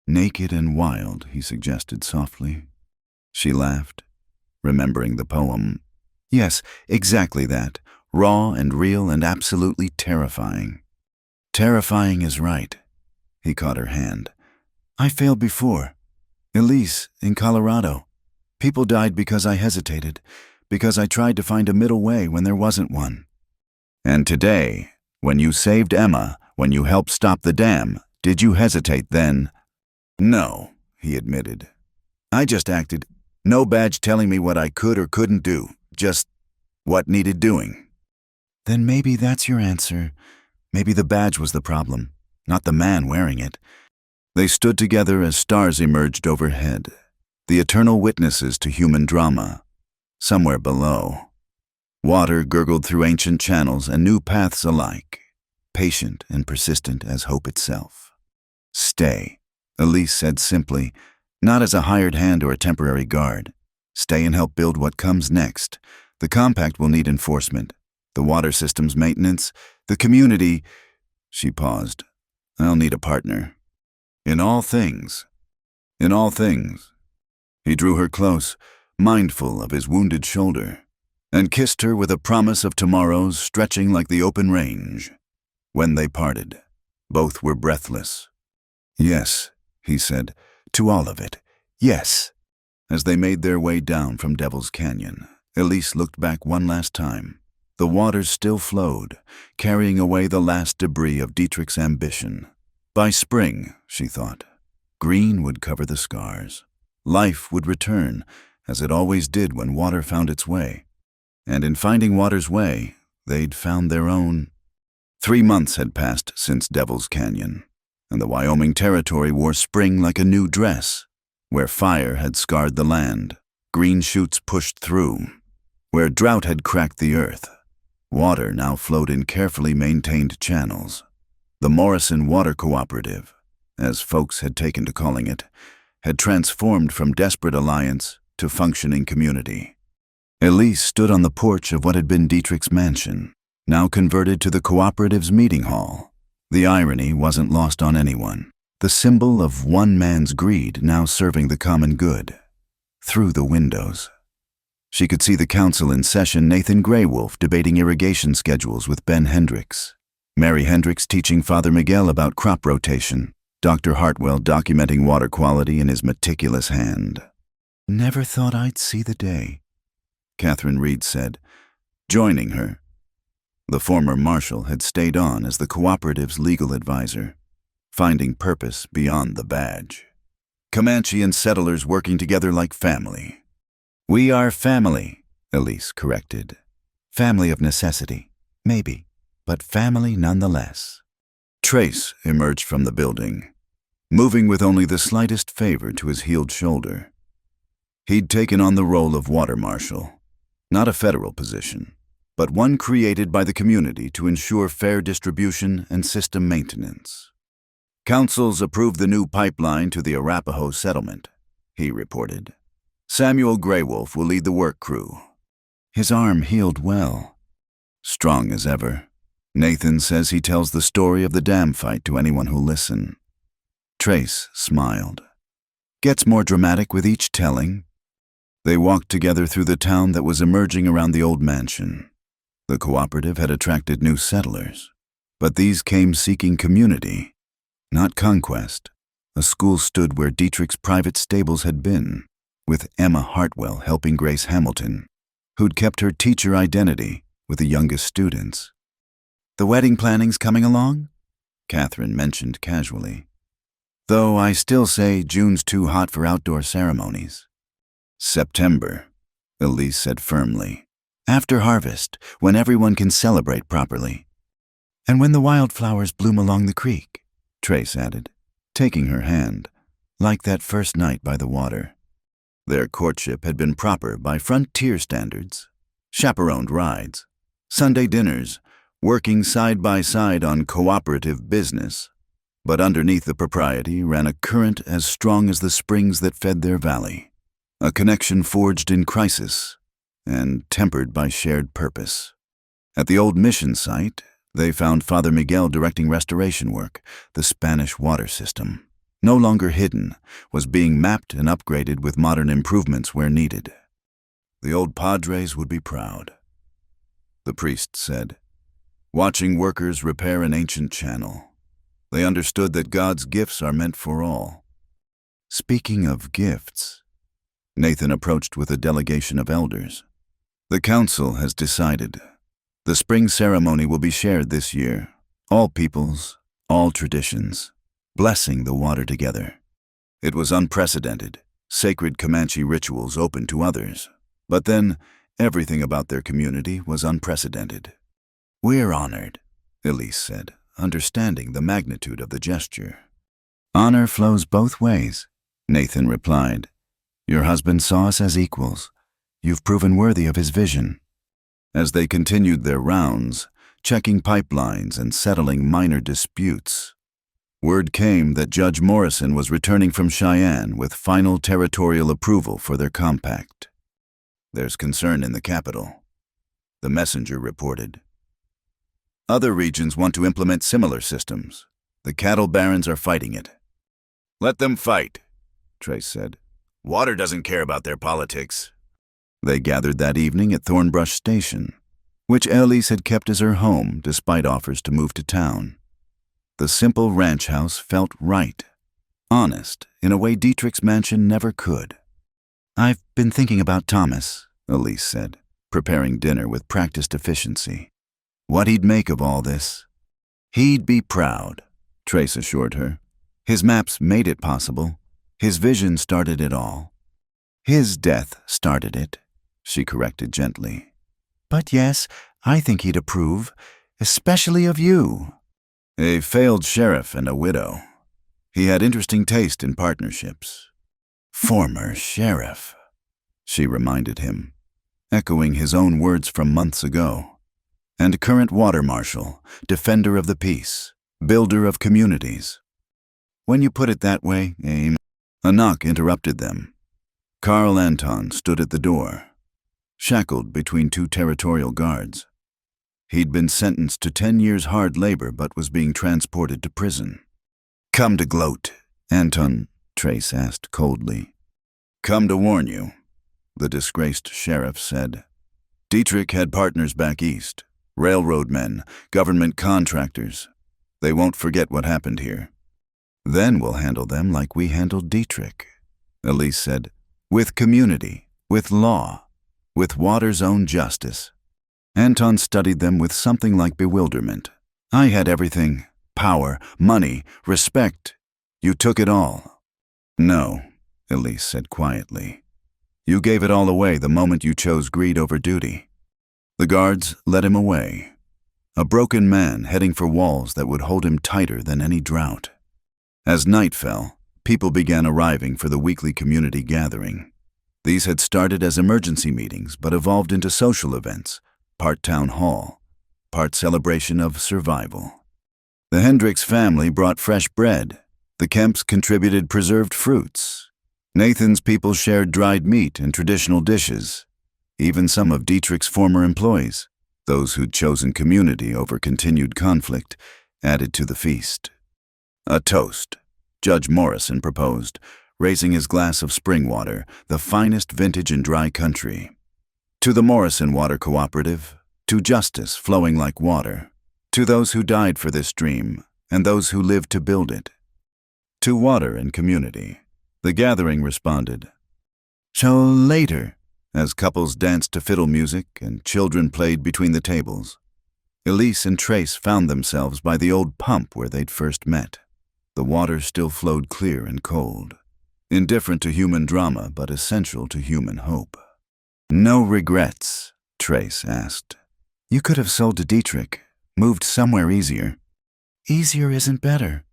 Naked and wild, he suggested softly. She laughed, remembering the poem. Yes, exactly that, raw and real and absolutely terrifying. Terrifying is right. He caught her hand. I failed before. Elise, in Colorado. People died because I hesitated, because I tried to find a middle way when there wasn't one. And today, when you saved Emma, when you helped stop the dam, did you hesitate then? No, he admitted. I just acted. No badge telling me what I could or couldn't do, just what needed doing. Then maybe that's your answer. Maybe the badge was the problem, not the man wearing it. They stood together as stars emerged overhead, the eternal witnesses to human drama. Somewhere below, water gurgled through ancient channels and new paths alike, patient and persistent as hope itself. Stay, Elise said simply, not as a hired hand or a temporary guard. Stay and help build what comes next. The compact will need enforcement, the water system's maintenance, the community. She paused. I'll need a partner. In all things. In all things. He drew her close, mindful of his wounded shoulder, and kissed her with a promise of tomorrows stretching like the open range. When they parted, both were breathless. Yes, he said, to all of it. Yes. As they made their way down from Devil's Canyon, Elise looked back one last time. The waters still flowed, carrying away the last debris of Dietrich's ambition. By spring, she thought, green would cover the scars. Life would return, as it always did when water found its way. And in finding water's way, they'd found their own. 3 months had passed since Devil's Canyon, and the Wyoming Territory wore spring like a new dress. Where fire had scarred the land, green shoots pushed through. Where drought had cracked the earth, water now flowed in carefully maintained channels. The Morrison Water Cooperative, as folks had taken to calling it, had transformed from desperate alliance to functioning community. Elise stood on the porch of what had been Dietrich's mansion, now converted to the cooperative's meeting hall. The irony wasn't lost on anyone. The symbol of one man's greed now serving the common good. Through the windows, she could see the council in session, Nathan Graywolf debating irrigation schedules with Ben Hendricks, Mary Hendricks teaching Father Miguel about crop rotation, Dr. Hartwell documenting water quality in his meticulous hand. Never thought I'd see the day, Catherine Reed said, joining her. The former marshal had stayed on as the cooperative's legal advisor, finding purpose beyond the badge. Comanche and settlers working together like family. We are family, Elise corrected. Family of necessity, maybe, but family nonetheless. Trace emerged from the building, moving with only the slightest favor to his healed shoulder. He'd taken on the role of water marshal, not a federal position, but one created by the community to ensure fair distribution and system maintenance. Councils approved the new pipeline to the Arapaho settlement, he reported. Samuel Graywolf will lead the work crew. His arm healed well. Strong as ever. Nathan says he tells the story of the dam fight to anyone who'll listen. Trace smiled. Gets more dramatic with each telling. They walked together through the town that was emerging around the old mansion. The cooperative had attracted new settlers, but these came seeking community, not conquest. A school stood where Dietrich's private stables had been, with Emma Hartwell helping Grace Hamilton, who'd kept her teacher identity with the youngest students. The wedding planning's coming along? Catherine mentioned casually. Though I still say June's too hot for outdoor ceremonies. September, Elise said firmly. After harvest, when everyone can celebrate properly. And when the wildflowers bloom along the creek, Trace added, taking her hand, like that first night by the water. Their courtship had been proper by frontier standards. Chaperoned rides, Sunday dinners, working side by side on cooperative business, But underneath the propriety ran a current as strong as the springs that fed their valley, a connection forged in crisis and tempered by shared purpose. At the old mission site, they found Father Miguel directing restoration work. The Spanish water system, no longer hidden, was being mapped and upgraded with modern improvements where needed. The old padres would be proud, the priest said, watching workers repair an ancient channel. They understood that God's gifts are meant for all. Speaking of gifts, Nathan approached with a delegation of elders. The council has decided. The spring ceremony will be shared this year. All peoples, all traditions, blessing the water together. It was unprecedented, sacred Comanche rituals open to others. But then, everything about their community was unprecedented. "We're honored," Elise said, understanding the magnitude of the gesture. "Honor flows both ways," Nathan replied. "Your husband saw us as equals. You've proven worthy of his vision." As they continued their rounds, checking pipelines and settling minor disputes, word came that Judge Morrison was returning from Cheyenne with final territorial approval for their compact. "There's concern in the capital," the messenger reported. "Other regions want to implement similar systems. The cattle barons are fighting it." "Let them fight," Trace said. "Water doesn't care about their politics." They gathered that evening at Thornbrush Station, which Elise had kept as her home despite offers to move to town. The simple ranch house felt right, honest, in a way Dietrich's mansion never could. "I've been thinking about Thomas," Elise said, preparing dinner with practiced efficiency. What he'd make of all this. "He'd be proud," Trace assured her. "His maps made it possible. His vision started it all." "His death started it," she corrected gently. "But yes, I think he'd approve, especially of you." A failed sheriff and a widow. He had interesting taste in partnerships. "Former sheriff," she reminded him, echoing his own words from months ago. "And current water marshal, defender of the peace, builder of communities." "When you put it that way, Aim." A knock interrupted them. Carl Anton stood at the door, shackled between two territorial guards. He'd been sentenced to 10 years hard labor but was being transported to prison. "Come to gloat," Anton, Trace asked coldly. "Come to warn you," the disgraced sheriff said. "Dietrich had partners back east, railroad men, government contractors. They won't forget what happened here. Then we'll handle them like we handled Dietrich," Elise said, "with community, with law, with water's own justice." Anton studied them with something like bewilderment. "I had everything, power, money, respect. You took it all." "No," Elise said quietly. "You gave it all away the moment you chose greed over duty." The guards led him away, a broken man heading for walls that would hold him tighter than any drought. As night fell, people began arriving for the weekly community gathering. These had started as emergency meetings but evolved into social events, part town hall, part celebration of survival. The Hendricks family brought fresh bread. The Kemps contributed preserved fruits. Nathan's people shared dried meat and traditional dishes. Even some of Dietrich's former employees, those who'd chosen community over continued conflict, added to the feast. "A toast," Judge Morrison proposed, raising his glass of spring water, the finest vintage in dry country. "To the Morrison Water Cooperative, to justice flowing like water, to those who died for this dream and those who lived to build it. To water and community," the gathering responded. "So later," as couples danced to fiddle music and children played between the tables, Elise and Trace found themselves by the old pump where they'd first met. The water still flowed clear and cold, indifferent to human drama but essential to human hope. "No regrets?" Trace asked. "You could have sold to Dietrich, moved somewhere easier." "Easier isn't better,"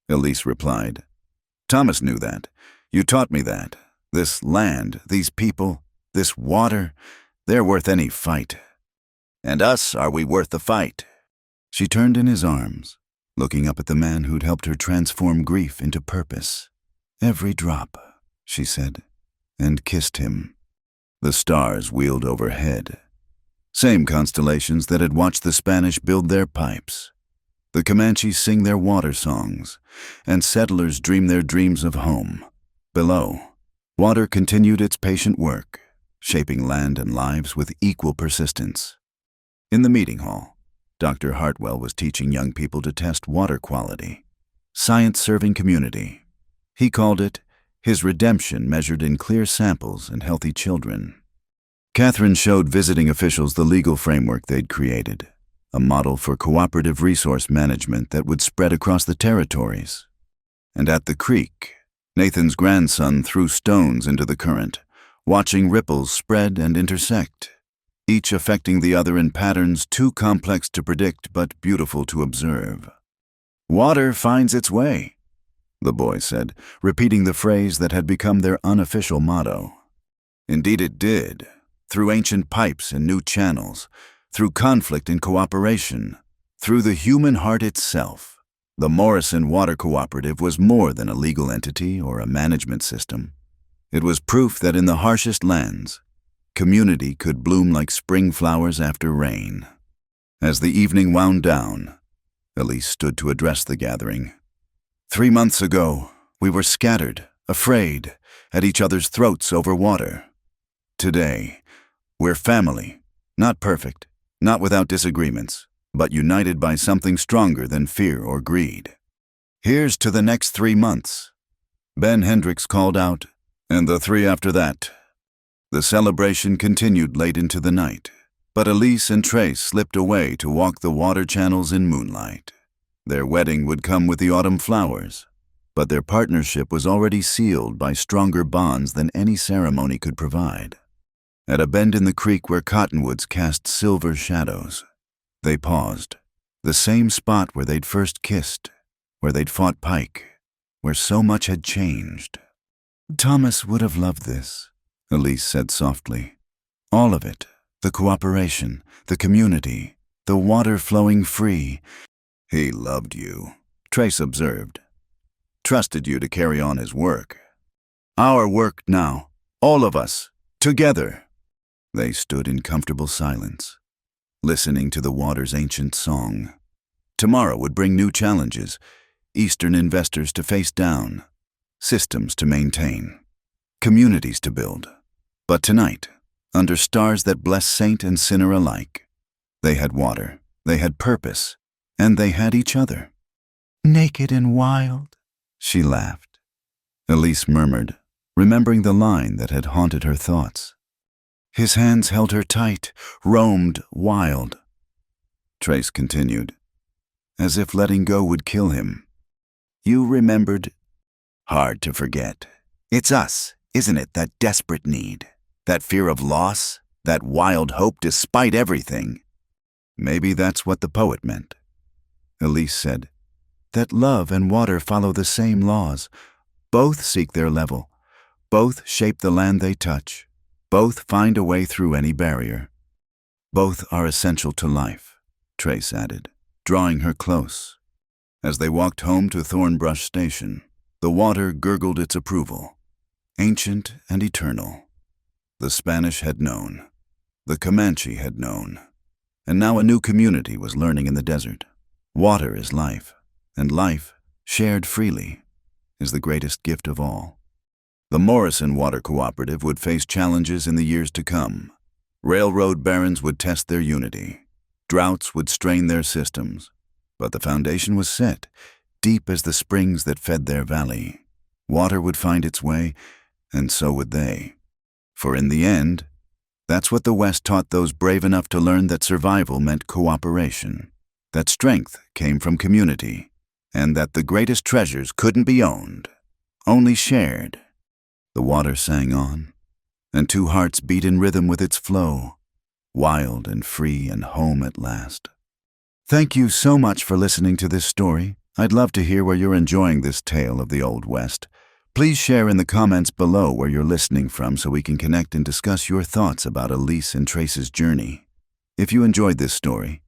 Elise replied. "Thomas knew that. You taught me that. This land, these people, this water, they're worth any fight. And us, are we worth the fight?" She turned in his arms, looking up at the man who'd helped her transform grief into purpose. "Every drop," she said, and kissed him. The stars wheeled overhead. Same constellations that had watched the Spanish build their pipes. The Comanches sing their water songs, and settlers dream their dreams of home. Below, water continued its patient work, shaping land and lives with equal persistence. In the meeting hall, Dr. Hartwell was teaching young people to test water quality. Science-serving community. He called it his redemption measured in clear samples and healthy children. Catherine showed visiting officials the legal framework they'd created, a model for cooperative resource management that would spread across the territories. And at the creek, Nathan's grandson threw stones into the current, watching ripples spread and intersect, each affecting the other in patterns too complex to predict but beautiful to observe. "Water finds its way," the boy said, repeating the phrase that had become their unofficial motto. Indeed it did, through ancient pipes and new channels, through conflict and cooperation, through the human heart itself. The Morrison Water Cooperative was more than a legal entity or a management system. It was proof that in the harshest lands, community could bloom like spring flowers after rain. As the evening wound down, Elise stood to address the gathering. 3 months ago, we were scattered, afraid, at each other's throats over water. Today, we're family, not perfect, not without disagreements, but united by something stronger than fear or greed. Here's to the next 3 months. Ben Hendricks called out, and the 3 after that. The celebration continued late into the night, but Elise and Trace slipped away to walk the water channels in moonlight. Their wedding would come with the autumn flowers, but their partnership was already sealed by stronger bonds than any ceremony could provide. At a bend in the creek where cottonwoods cast silver shadows, they paused, the same spot where they'd first kissed, where they'd fought pike, where so much had changed. "Thomas would have loved this," Elise said softly. "All of it, the cooperation, the community, the water flowing free." "He loved you," Trace observed. "Trusted you to carry on his work. Our work now, all of us, together." They stood in comfortable silence, listening to the water's ancient song. Tomorrow would bring new challenges, Eastern investors to face down, systems to maintain, communities to build. But tonight, under stars that bless saint and sinner alike, they had water, they had purpose, and they had each other. "Naked and wild," she laughed. Elise murmured, remembering the line that had haunted her thoughts. His hands held her tight, roamed wild. Trace continued, as if letting go would kill him. "You remembered?" "Hard to forget. It's us, isn't it, that desperate need, that fear of loss, that wild hope despite everything." "Maybe that's what the poet meant," Elise said. "That love and water follow the same laws. Both seek their level. Both shape the land they touch. Both find a way through any barrier. Both are essential to life," Trace added, drawing her close. As they walked home to Thornbrush Station, the water gurgled its approval. Ancient and eternal. The Spanish had known. The Comanche had known. And now a new community was learning in the desert. Water is life, and life, shared freely, is the greatest gift of all. The Morrison Water Cooperative would face challenges in the years to come. Railroad barons would test their unity. Droughts would strain their systems. But the foundation was set, deep as the springs that fed their valley. Water would find its way, and so would they. For in the end, that's what the West taught those brave enough to learn that survival meant cooperation, that strength came from community, and that the greatest treasures couldn't be owned, only shared. The water sang on, and 2 hearts beat in rhythm with its flow, wild and free and home at last. Thank you so much for listening to this story. I'd love to hear where you're enjoying this tale of the Old West. Please share in the comments below where you're listening from so we can connect and discuss your thoughts about Elise and Trace's journey. If you enjoyed this story,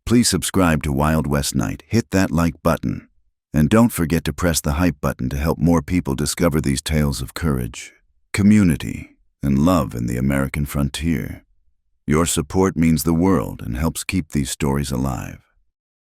Please subscribe to Wild West Night, hit that like button, and don't forget to press the hype button to help more people discover these tales of courage, community, and love in the American frontier. Your support means the world and helps keep these stories alive.